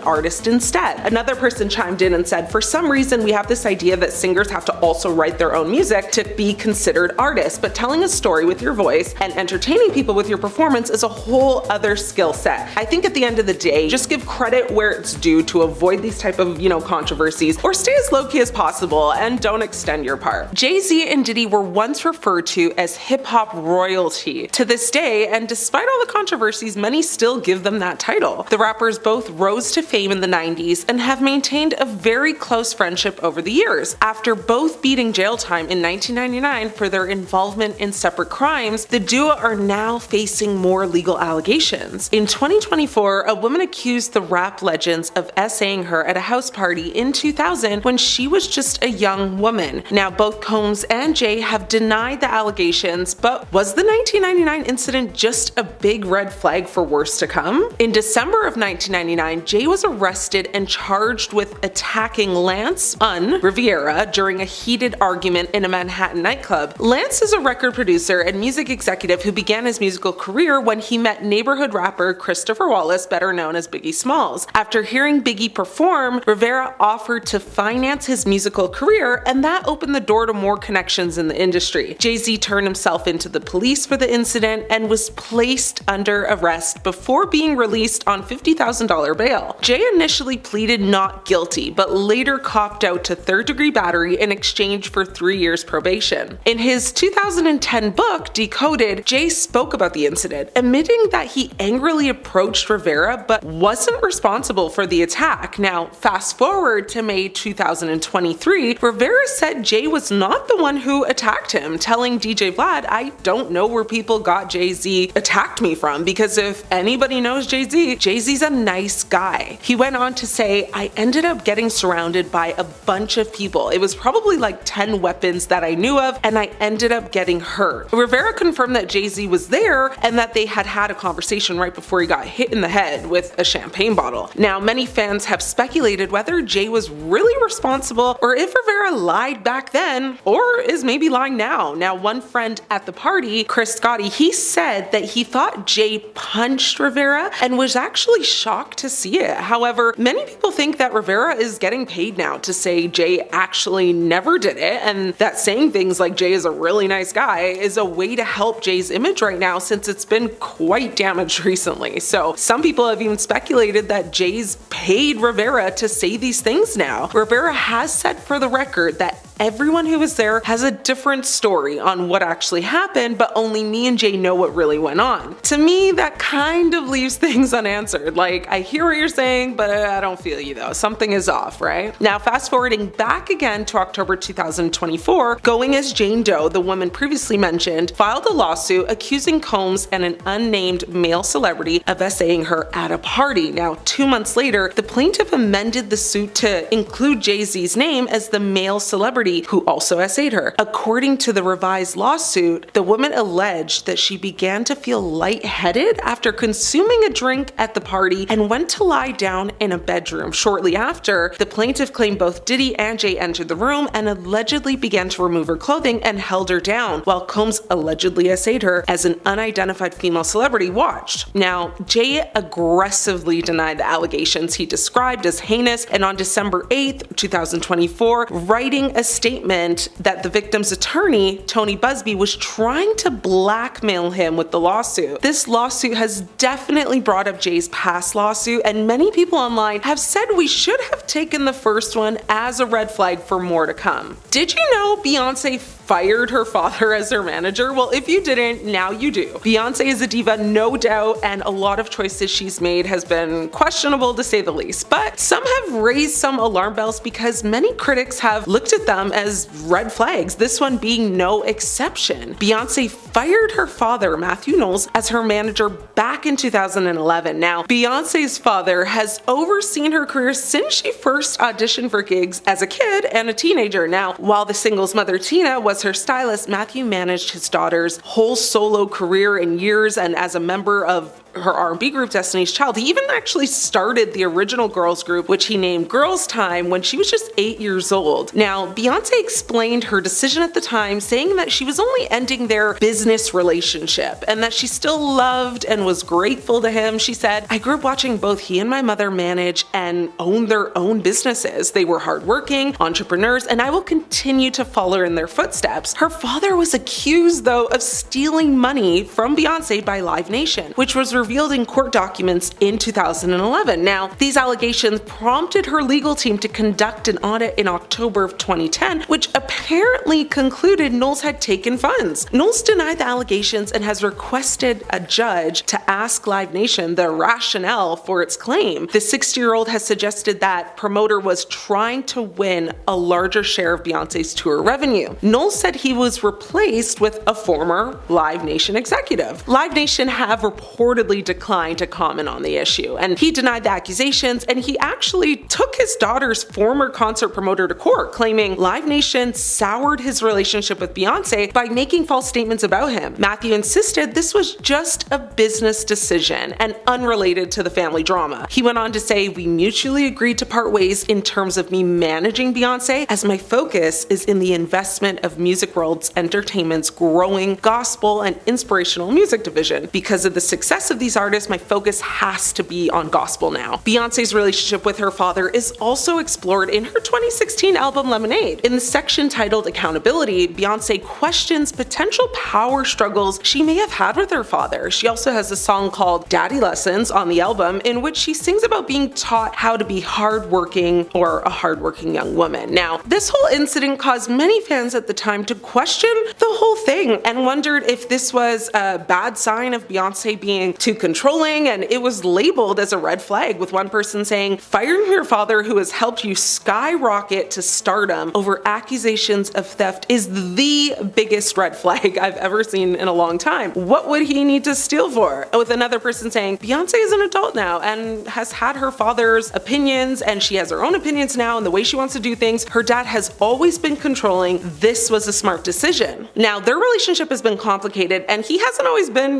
artist instead. Another person chimed in and said, "For some reason, we have this idea that singers have to also write their own music to be considered artists, but telling a story with your voice and entertaining people with your performance is a whole other skill set." I think at the end of the day, just give credit where it's due to avoid these type of, you know, controversies, or stay as low-key as possible and don't extend your part. Jay-Z and Diddy were once referred to as hip-hop royalty. To this day, and despite all the controversies, many still give them that title. The rappers both rose to fame in the 90s and have maintained a very close friendship over the years. After both beating jail time in 1999 for their involvement in separate crimes, the duo are now facing more legal allegations. In 2024, a woman accused the rap legends of essaying her at a house party in 2000 when she was just a young woman. Now, both Combs and Jay have denied the allegations, but was the 1999 incident just a big red flag for worse to come? In December of 1999, Jay was arrested and charged with attacking Lance Riviera during a heated argument in a Manhattan nightclub. Lance is a record singer, producer, and music executive who began his musical career when he met neighborhood rapper Christopher Wallace, better known as Biggie Smalls. After hearing Biggie perform, Rivera offered to finance his musical career, and that opened the door to more connections in the industry. Jay-Z turned himself into the police for the incident and was placed under arrest before being released on $50,000 bail. Jay initially pleaded not guilty, but later copped out to third-degree battery in exchange for 3 years probation. In his 2010 book, Decoded, Jay spoke about the incident, admitting that he angrily approached Rivera but wasn't responsible for the attack. Now, fast forward to May 2023, Rivera said Jay was not the one who attacked him, telling DJ Vlad, "I don't know where people got Jay-Z attacked me from, because if anybody knows Jay-Z, Jay-Z's a nice guy." He went on to say, "I ended up getting surrounded by a bunch of people. It was probably like 10 weapons that I knew of, and I ended up getting hurt." Rivera confirmed that Jay-Z was there and that they had had a conversation right before he got hit in the head with a champagne bottle. Now, many fans have speculated whether Jay was really responsible or if Rivera lied back then or is maybe lying now. Now, one friend at the party, Chris Scotti, he said that he thought Jay punched Rivera and was actually shocked to see it. However, many people think that Rivera is getting paid now to say Jay actually never did it, and that saying things like Jay is a really nice guy is a way to help Jay's image right now, since it's been quite damaged recently. So some people have even speculated that Jay's paid Rivera to say these things now. Rivera has said for the record that everyone who was there has a different story on what actually happened, but only me and Jay know what really went on. To me, that kind of leaves things unanswered. Like, I hear what you're saying, but I don't feel you though. Something is off, right? Now, fast forwarding back again to October 2024, Going as Jane Doe, the woman previously mentioned, filed a lawsuit accusing Combs and an unnamed male celebrity of essaying her at a party. Now, 2 months later, the plaintiff amended the suit to include Jay-Z's name as the male celebrity who also essayed her. According to the revised lawsuit, the woman alleged that she began to feel lightheaded after consuming a drink at the party and went to lie down in a bedroom. Shortly after, the plaintiff claimed both Diddy and Jay entered the room and allegedly began to remove her clothing and held her down, while Combs allegedly essayed her as an unidentified female celebrity watched. Now, Jay aggressively denied the allegations he described as heinous, and on December 8th, 2024, writing a statement that the victim's attorney, Tony Busby, was trying to blackmail him with the lawsuit. This lawsuit has definitely brought up Jay's past lawsuit, and many people online have said we should have taken the first one as a red flag for more to come. Did you know Beyonce fired her father as her manager? Well, if you didn't, now you do. Beyonce is a diva, no doubt, and a lot of choices she's made has been questionable to say the least, but some have raised some alarm bells because many critics have looked at them as red flags, this one being no exception. Beyonce fired her father, Matthew Knowles, as her manager back in 2011. Now, Beyonce's father has overseen her career since she first auditioned for gigs as a kid and a teenager. Now, while the singles mother Tina was her stylist, Matthew managed his daughter's whole solo career in years, and as a member of her R&B group Destiny's Child, he even actually started the original girls group, which he named Girls Time, when she was just 8 years old. Now, Beyonce explained her decision at the time, saying that she was only ending their business relationship and that she still loved and was grateful to him. She said, "I grew up watching both he and my mother manage and own their own businesses. They were hardworking entrepreneurs, and I will continue to follow in their footsteps." Her father was accused, though, of stealing money from Beyonce by Live Nation, which was revealed in court documents in 2011. Now, these allegations prompted her legal team to conduct an audit in October of 2010, which apparently concluded Knowles had taken funds. Knowles denied the allegations and has requested a judge to ask Live Nation the rationale for its claim. The 60-year-old has suggested that promoter was trying to win a larger share of Beyonce's tour revenue. Knowles said he was replaced with a former Live Nation executive. Live Nation have reportedly reportedly declined to comment on the issue, and he denied the accusations, and he actually took his daughter's former concert promoter to court, claiming Live Nation soured his relationship with Beyonce by making false statements about him. Matthew insisted this was just a business decision and unrelated to the family drama. He went on to say, "We mutually agreed to part ways in terms of me managing Beyonce, as my focus is in the investment of Music World's Entertainment's growing gospel and inspirational music division. Because of the success of these artists, my focus has to be on gospel now." Beyonce's relationship with her father is also explored in her 2016 album Lemonade. In the section titled Accountability, Beyonce questions potential power struggles she may have had with her father. She also has a song called Daddy Lessons on the album, in which she sings about being taught how to be hardworking or a hardworking young woman. Now, this whole incident caused many fans at the time to question the whole thing and wondered if this was a bad sign of Beyonce being too controlling, and it was labeled as a red flag, with one person saying, "Firing your father who has helped you skyrocket to stardom over accusations of theft is the biggest red flag I've ever seen in a long time. What would he need to steal for?" With another person saying, "Beyonce is an adult now and has had her father's opinions, and she has her own opinions now and the way she wants to do things. Her dad has always been controlling. This was a smart decision." Now, their relationship has been complicated, and he hasn't always been,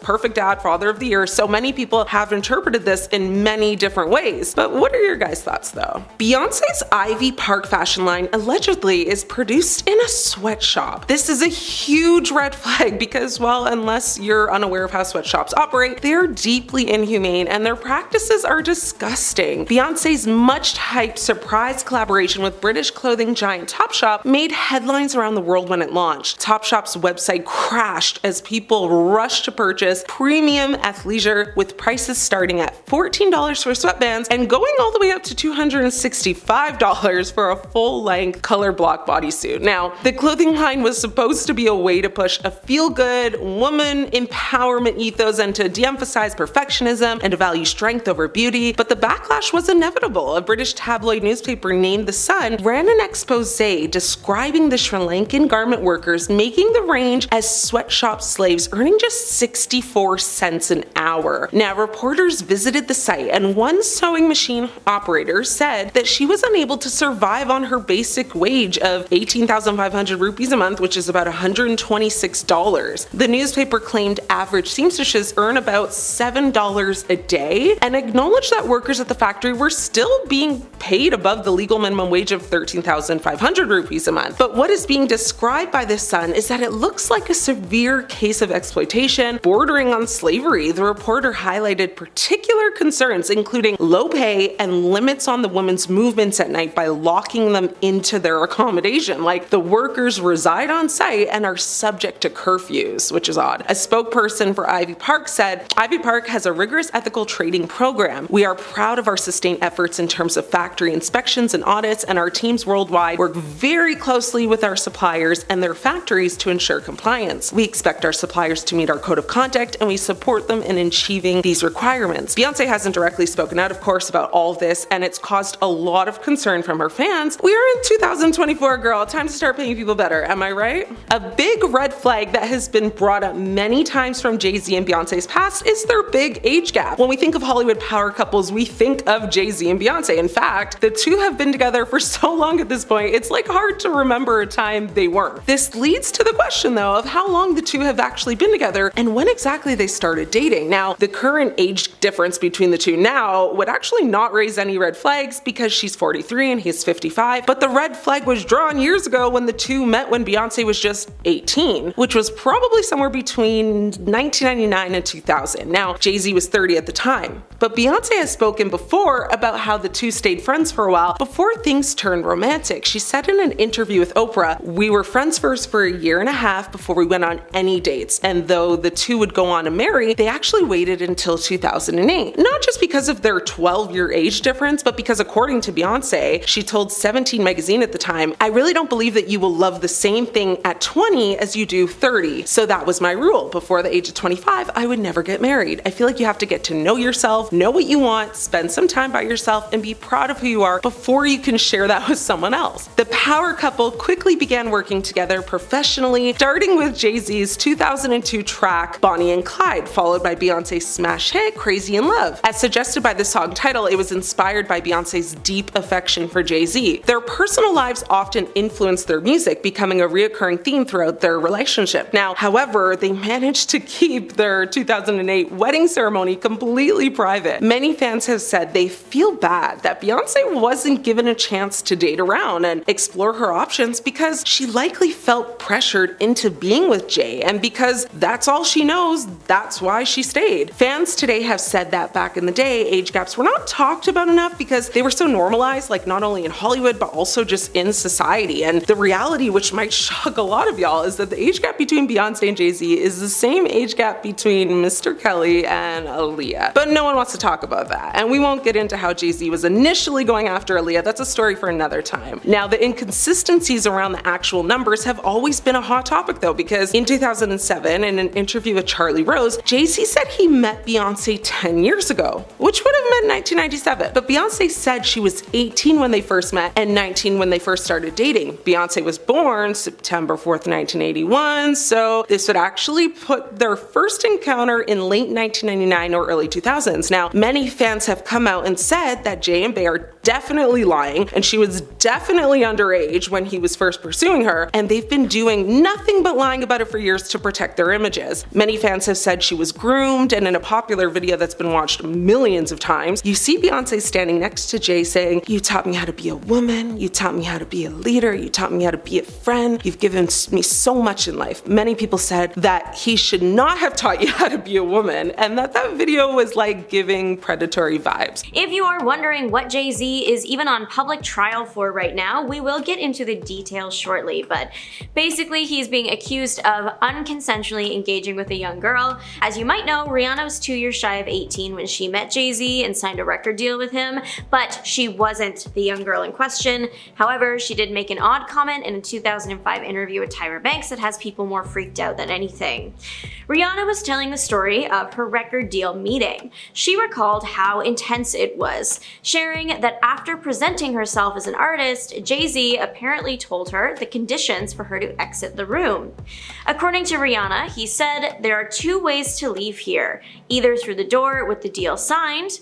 perfect dad, father of the year, so many people have interpreted this in many different ways. But what are your guys' thoughts though? Beyonce's Ivy Park fashion line allegedly is produced in a sweatshop. This is a huge red flag because, well, unless you're unaware of how sweatshops operate, they're deeply inhumane and their practices are disgusting. Beyonce's much-hyped surprise collaboration with British clothing giant Topshop made headlines around the world when it launched. Topshop's website crashed as people rushed to purchase premium athleisure, with prices starting at $14 for sweatbands and going all the way up to $265 for a full-length color block bodysuit. Now, the clothing line was supposed to be a way to push a feel-good woman empowerment ethos and to de-emphasize perfectionism and to value strength over beauty, but the backlash was inevitable. A British tabloid newspaper named The Sun ran an expose describing the Sri Lankan garment workers making the range as sweatshop slaves, earning just 64 cents an hour. Now, reporters visited the site, and one sewing machine operator said that she was unable to survive on her basic wage of 18,500 rupees a month, which is about $126. The newspaper claimed average seamstresses earn about $7 a day and acknowledged that workers at the factory were still being paid above the legal minimum wage of 13,500 rupees a month. But what is being described by The Sun is that it looks like a severe case of exploitation bordering on slavery. The reporter highlighted particular concerns, including low pay and limits on the women's movements at night by locking them into their accommodation. Like, the workers reside on site and are subject to curfews, which is odd. A spokesperson for Ivy Park said, "Ivy Park has a rigorous ethical trading program. We are proud of our sustained efforts in terms of factory inspections and audits, and our teams worldwide work very closely with our suppliers and their factories to ensure compliance. We expect our suppliers to meet our code of conduct, and we support them in achieving these requirements." Beyonce hasn't directly spoken out, of course, about all of this, and it's caused a lot of concern from her fans. We are in 2024, girl. Time to start paying people better, am I right? A big red flag that has been brought up many times from Jay-Z and Beyonce's past is their big age gap. When we think of Hollywood power couples, we think of Jay-Z and Beyonce. In fact, the two have been together for so long at this point, it's like hard to remember a time they weren't. This leads to the question though of how long the two have actually been together and when exactly they started dating. Now, the current age difference between the two now would actually not raise any red flags because she's 43 and he's 55, but the red flag was drawn years ago when the two met when Beyonce was just 18, which was probably somewhere between 1999 and 2000. Now, Jay-Z was 30 at the time, but Beyonce has spoken before about how the two stayed friends for a while before things turned romantic. She said in an interview with Oprah, "We were friends first for a year and a half before we went on any dates, and though the two would go on to marry, they actually waited until 2008. Not just because of their 12-year age difference, but because according to Beyonce, she told 17 magazine at the time, "I really don't believe that you will love the same thing at 20 as you do 30. So that was my rule. Before the age of 25, I would never get married. I feel like you have to get to know yourself, know what you want, spend some time by yourself, and be proud of who you are before you can share that with someone else." The power couple quickly began working together professionally, starting with Jay-Z's 2002 track Bonnie and Clyde, followed followed by Beyonce's smash hit Crazy in Love. As suggested by the song title, it was inspired by Beyonce's deep affection for Jay-Z. Their personal lives often influenced their music, becoming a reoccurring theme throughout their relationship. Now, however, they managed to keep their 2008 wedding ceremony completely private. Many fans have said they feel bad that Beyonce wasn't given a chance to date around and explore her options because she likely felt pressured into being with Jay, and because that's all she knows, that's why she stayed. Fans today have said that back in the day, age gaps were not talked about enough because they were so normalized, like not only in Hollywood but also just in society. And the reality, which might shock a lot of y'all, is that the age gap between Beyonce and Jay-Z is the same age gap between Mr. Kelly and Aaliyah. But no one wants to talk about that, and we won't get into how Jay-Z was initially going after Aaliyah. That's a story for another time. Now, the inconsistencies around the actual numbers have always been a hot topic though, because in 2007, in an interview with Charlie Rose, Jay-Z said he met Beyonce 10 years ago, which would have meant 1997. But Beyonce said she was 18 when they first met and 19 when they first started dating. Beyonce was born September 4th, 1981, so this would actually put their first encounter in late 1999 or early 2000s. Now, many fans have come out and said that Jay and Bey are definitely lying, and she was definitely underage when he was first pursuing her, and they've been doing nothing but lying about it for years to protect their images. Many fans have said she was groomed, and in a popular video that's been watched millions of times, you see Beyonce standing next to Jay saying, "You taught me how to be a woman, you taught me how to be a leader, you taught me how to be a friend, you've given me so much in life." Many people said that he should not have taught you how to be a woman, and that video was like giving predatory vibes. If you are wondering what Jay-Z is even on public trial for right now, we will get into the details shortly, but basically he's being accused of unconsensually engaging with a young girl. As you might know, Rihanna was 2 years shy of 18 when she met Jay-Z and signed a record deal with him, but she wasn't the young girl in question. However, she did make an odd comment in a 2005 interview with Tyra Banks that has people more freaked out than anything. Rihanna was telling the story of her record deal meeting. She recalled how intense it was, sharing that after presenting herself as an artist, Jay-Z apparently told her the conditions for her to exit the room. According to Rihanna, he said, "There are two ways to leave here, either through the door with the deal signed,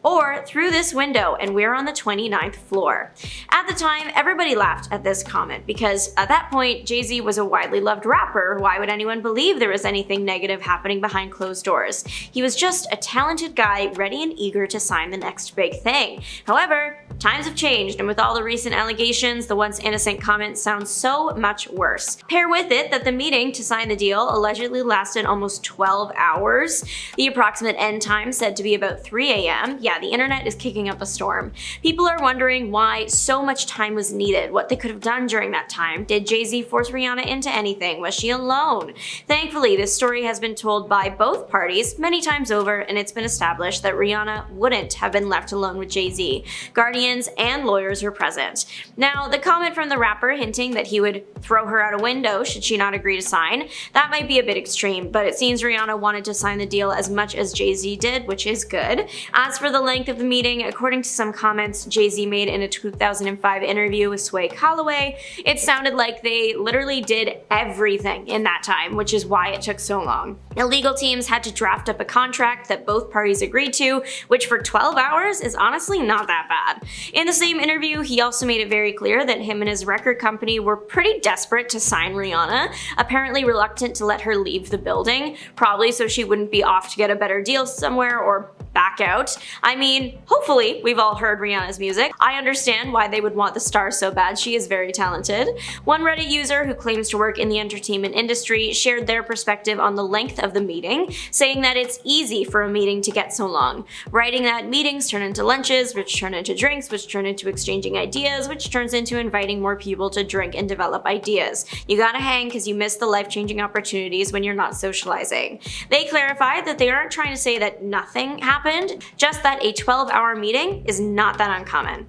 or through this window, and we're on the 29th floor." At the time, everybody laughed at this comment because at that point, Jay-Z was a widely loved rapper. Why would anyone believe there was anything negative happening behind closed doors? He was just a talented guy ready and eager to sign the next big thing. However, times have changed, and with all the recent allegations, the once innocent comment sounds so much worse. Pair with it that the meeting to sign the deal allegedly lasted almost 12 hours. The approximate end time said to be about 3 a.m. Yeah, the internet is kicking up a storm. People are wondering why so much time was needed, what they could have done during that time. Did Jay-Z force Rihanna into anything? Was she alone? Thankfully, this story has been told by both parties many times over, and it's been established that Rihanna wouldn't have been left alone with Jay-Z. Guardians and lawyers were present. Now, the comment from the rapper hinting that he would throw her out a window should she not agree to sign, that might be a bit extreme, but it seems Rihanna wanted to sign the deal as much as Jay-Z did, which is good. As for the length of the meeting, according to some comments Jay-Z made in a 2005 interview with Sway Calloway, it sounded like they literally did everything in that time, which is why it took so long. The legal teams had to draft up a contract that both parties agreed to, which for 12 hours is honestly not that bad. In the same interview, he also made it very clear that him and his record company were pretty desperate to sign Rihanna, apparently reluctant to let her leave the building, probably so she wouldn't be off to get a better deal somewhere or back out. I mean, hopefully we've all heard Rihanna's music. I understand why they would want the star so bad. She is very talented. One Reddit user who claims to work in the entertainment industry shared their perspective on the length of the meeting, saying that it's easy for a meeting to get so long, writing that meetings turn into lunches, which turn into drinks, which turn into exchanging ideas, which turns into inviting more people to drink and develop ideas. You gotta hang because you miss the life-changing opportunities when you're not socializing. They clarified that they aren't trying to say that nothing happens happened, just that a 12-hour meeting is not that uncommon.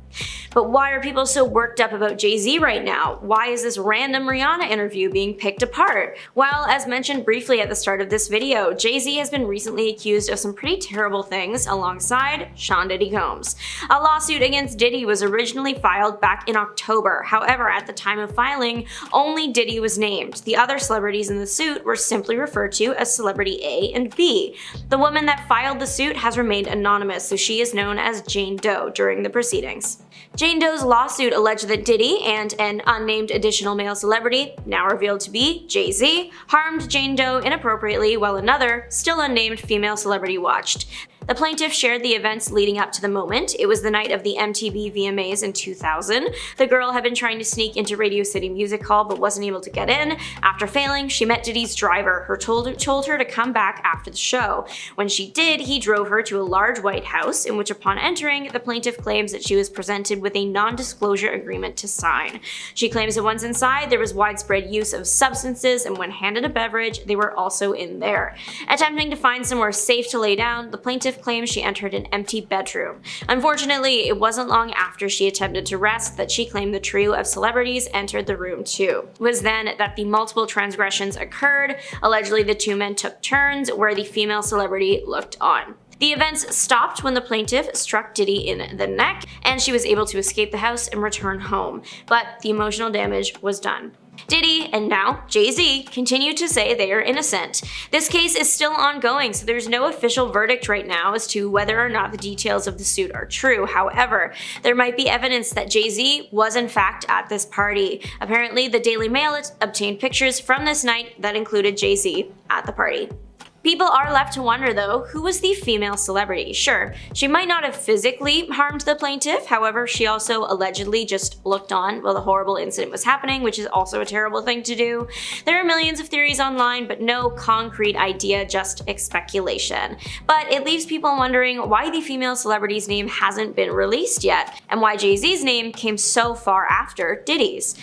But why are people so worked up about Jay-Z right now? Why is this random Rihanna interview being picked apart? Well, as mentioned briefly at the start of this video, Jay-Z has been recently accused of some pretty terrible things alongside Sean Diddy Combs. A lawsuit against Diddy was originally filed back in October. However, at the time of filing, only Diddy was named. The other celebrities in the suit were simply referred to as Celebrity A and B. The woman that filed the suit has remained anonymous, so she is known as Jane Doe during the proceedings. Jane Doe's lawsuit alleged that Diddy and an unnamed additional male celebrity, now revealed to be Jay-Z, harmed Jane Doe inappropriately while another, still unnamed female celebrity watched. The plaintiff shared the events leading up to the moment. It was the night of the MTV VMAs in 2000. The girl had been trying to sneak into Radio City Music Hall but wasn't able to get in. After failing, she met Diddy's driver, who told her to come back after the show. When she did, he drove her to a large white house, in which upon entering, the plaintiff claims that she was presented with a non-disclosure agreement to sign. She claims that once inside, there was widespread use of substances, and when handed a beverage, they were also in there. Attempting to find somewhere safe to lay down, the plaintiff claims she entered an empty bedroom. Unfortunately, it wasn't long after she attempted to rest that she claimed the trio of celebrities entered the room too. It was then that the multiple transgressions occurred. Allegedly, the two men took turns where the female celebrity looked on. The events stopped when the plaintiff struck Diddy in the neck, and she was able to escape the house and return home. But the emotional damage was done. Diddy, and now Jay-Z, continue to say they are innocent. This case is still ongoing, so there's no official verdict right now as to whether or not the details of the suit are true. However, there might be evidence that Jay-Z was in fact at this party. Apparently, the Daily Mail obtained pictures from this night that included Jay-Z at the party. People are left to wonder though, who was the female celebrity? Sure, she might not have physically harmed the plaintiff, however, she also allegedly just looked on while the horrible incident was happening, which is also a terrible thing to do. There are millions of theories online, but no concrete idea, just speculation. But it leaves people wondering why the female celebrity's name hasn't been released yet, and why Jay-Z's name came so far after Diddy's.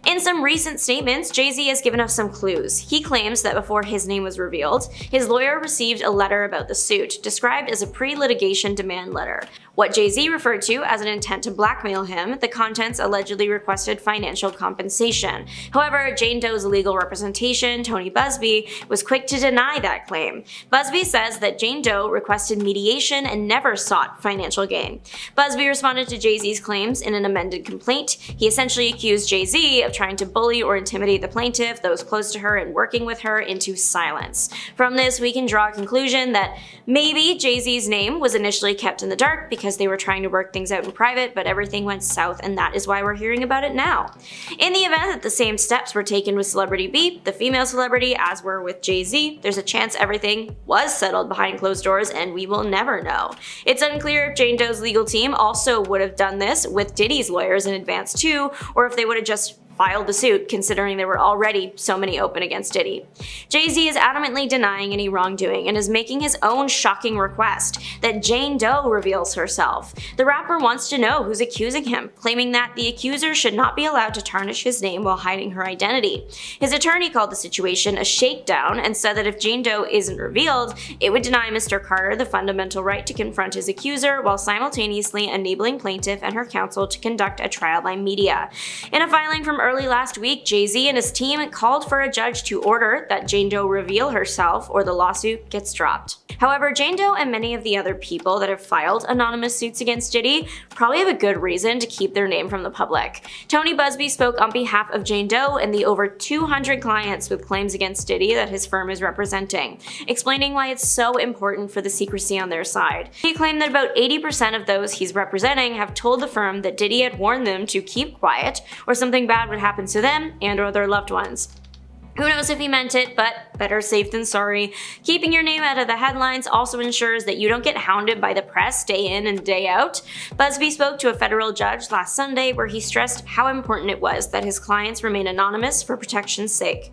In some recent statements, Jay-Z has given us some clues. He claims that before his name was revealed, his lawyer received a letter about the suit, described as a pre-litigation demand letter. What Jay-Z referred to as an intent to blackmail him, the contents allegedly requested financial compensation. However, Jane Doe's legal representation, Tony Busby, was quick to deny that claim. Busby says that Jane Doe requested mediation and never sought financial gain. Busby responded to Jay-Z's claims in an amended complaint. He essentially accused Jay-Z of trying to bully or intimidate the plaintiff, those close to her, and working with her into silence. From this, we can draw a conclusion that maybe Jay-Z's name was initially kept in the dark because they were trying to work things out in private, but everything went south, and that is why we're hearing about it now. In the event that the same steps were taken with Celebrity B, the female celebrity, as were with Jay-Z, there's a chance everything was settled behind closed doors, and we will never know. It's unclear if Jane Doe's legal team also would have done this with Diddy's lawyers in advance too, or if they would have just filed the suit, considering there were already so many open against Diddy. Jay-Z is adamantly denying any wrongdoing and is making his own shocking request that Jane Doe reveals herself. The rapper wants to know who's accusing him, claiming that the accuser should not be allowed to tarnish his name while hiding her identity. His attorney called the situation a shakedown and said that if Jane Doe isn't revealed, it would deny Mr. Carter the fundamental right to confront his accuser while simultaneously enabling plaintiff and her counsel to conduct a trial by media. In a filing from early last week, Jay-Z and his team called for a judge to order that Jane Doe reveal herself or the lawsuit gets dropped. However, Jane Doe and many of the other people that have filed anonymous suits against Diddy probably have a good reason to keep their name from the public. Tony Busby spoke on behalf of Jane Doe and the over 200 clients with claims against Diddy that his firm is representing, explaining why it's so important for the secrecy on their side. He claimed that about 80% of those he's representing have told the firm that Diddy had warned them to keep quiet or something bad would happen to them and or their loved ones. Who knows if he meant it, but better safe than sorry. Keeping your name out of the headlines also ensures that you don't get hounded by the press day in and day out. Busby spoke to a federal judge last Sunday where he stressed how important it was that his clients remain anonymous for protection's sake.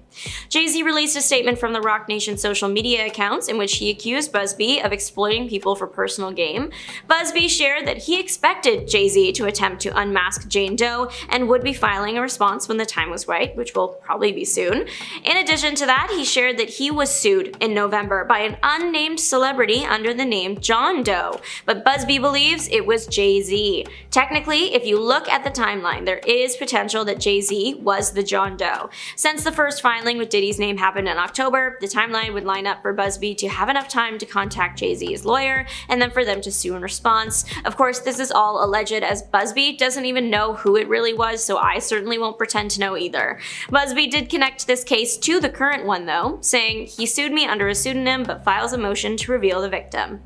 Jay-Z released a statement from the Roc Nation social media accounts in which he accused Busby of exploiting people for personal gain. Busby shared that he expected Jay-Z to attempt to unmask Jane Doe and would be filing a response when the time was right, which will probably be soon. In addition to that, he shared that he was sued in November by an unnamed celebrity under the name John Doe, but Busby believes it was Jay-Z. Technically, if you look at the timeline, there is potential that Jay-Z was the John Doe. Since the first filing with Diddy's name happened in October, the timeline would line up for Busby to have enough time to contact Jay-Z's lawyer and then for them to sue in response. Of course, this is all alleged, as Busby doesn't even know who it really was, so I certainly won't pretend to know either. Busby did connect this case to the current one though, saying he sued me under a pseudonym but files a motion to reveal the victim.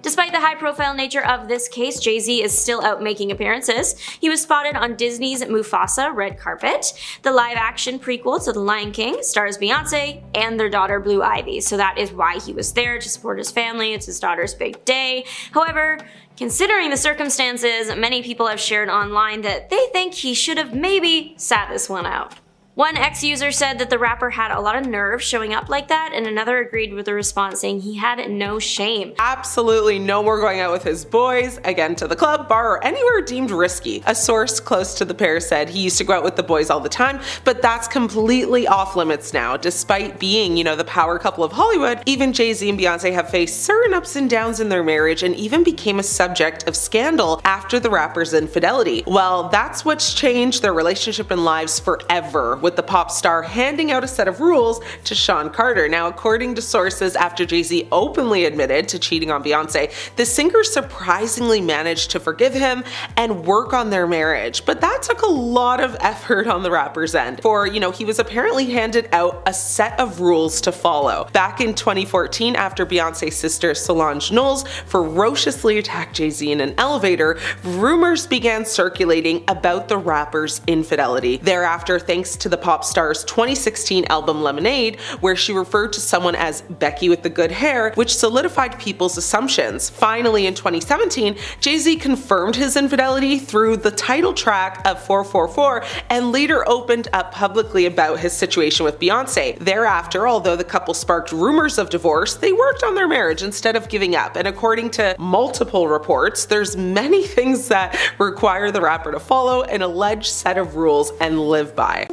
Despite the high-profile nature of this case, Jay-Z is still out making appearances. He was spotted on Disney's Mufasa red carpet. The live-action prequel to The Lion King stars Beyonce and their daughter Blue Ivy, so that is why he was there, to support his family. It's his daughter's big day. However, considering the circumstances, many people have shared online that they think he should have maybe sat this one out. One ex-user said that the rapper had a lot of nerve showing up like that, and another agreed with the response, saying he had no shame. Absolutely no more going out with his boys, again to the club, bar, or anywhere deemed risky. A source close to the pair said he used to go out with the boys all the time, but that's completely off limits now. Despite being, the power couple of Hollywood, even Jay-Z and Beyonce have faced certain ups and downs in their marriage and even became a subject of scandal after the rapper's infidelity. Well, that's what's changed their relationship and lives forever, with the pop star handing out a set of rules to Sean Carter. Now, according to sources, after Jay-Z openly admitted to cheating on Beyonce, the singer surprisingly managed to forgive him and work on their marriage. But that took a lot of effort on the rapper's end, for, he was apparently handed out a set of rules to follow. Back in 2014, after Beyonce's sister Solange Knowles ferociously attacked Jay-Z in an elevator, rumors began circulating about the rapper's infidelity. Thereafter, thanks to the pop star's 2016 album Lemonade, where she referred to someone as Becky with the good hair, which solidified people's assumptions. Finally, in 2017, Jay-Z confirmed his infidelity through the title track of 444 and later opened up publicly about his situation with Beyonce. Thereafter, although the couple sparked rumors of divorce, they worked on their marriage instead of giving up. And according to multiple reports, there's many things that require the rapper to follow an alleged set of rules and live by.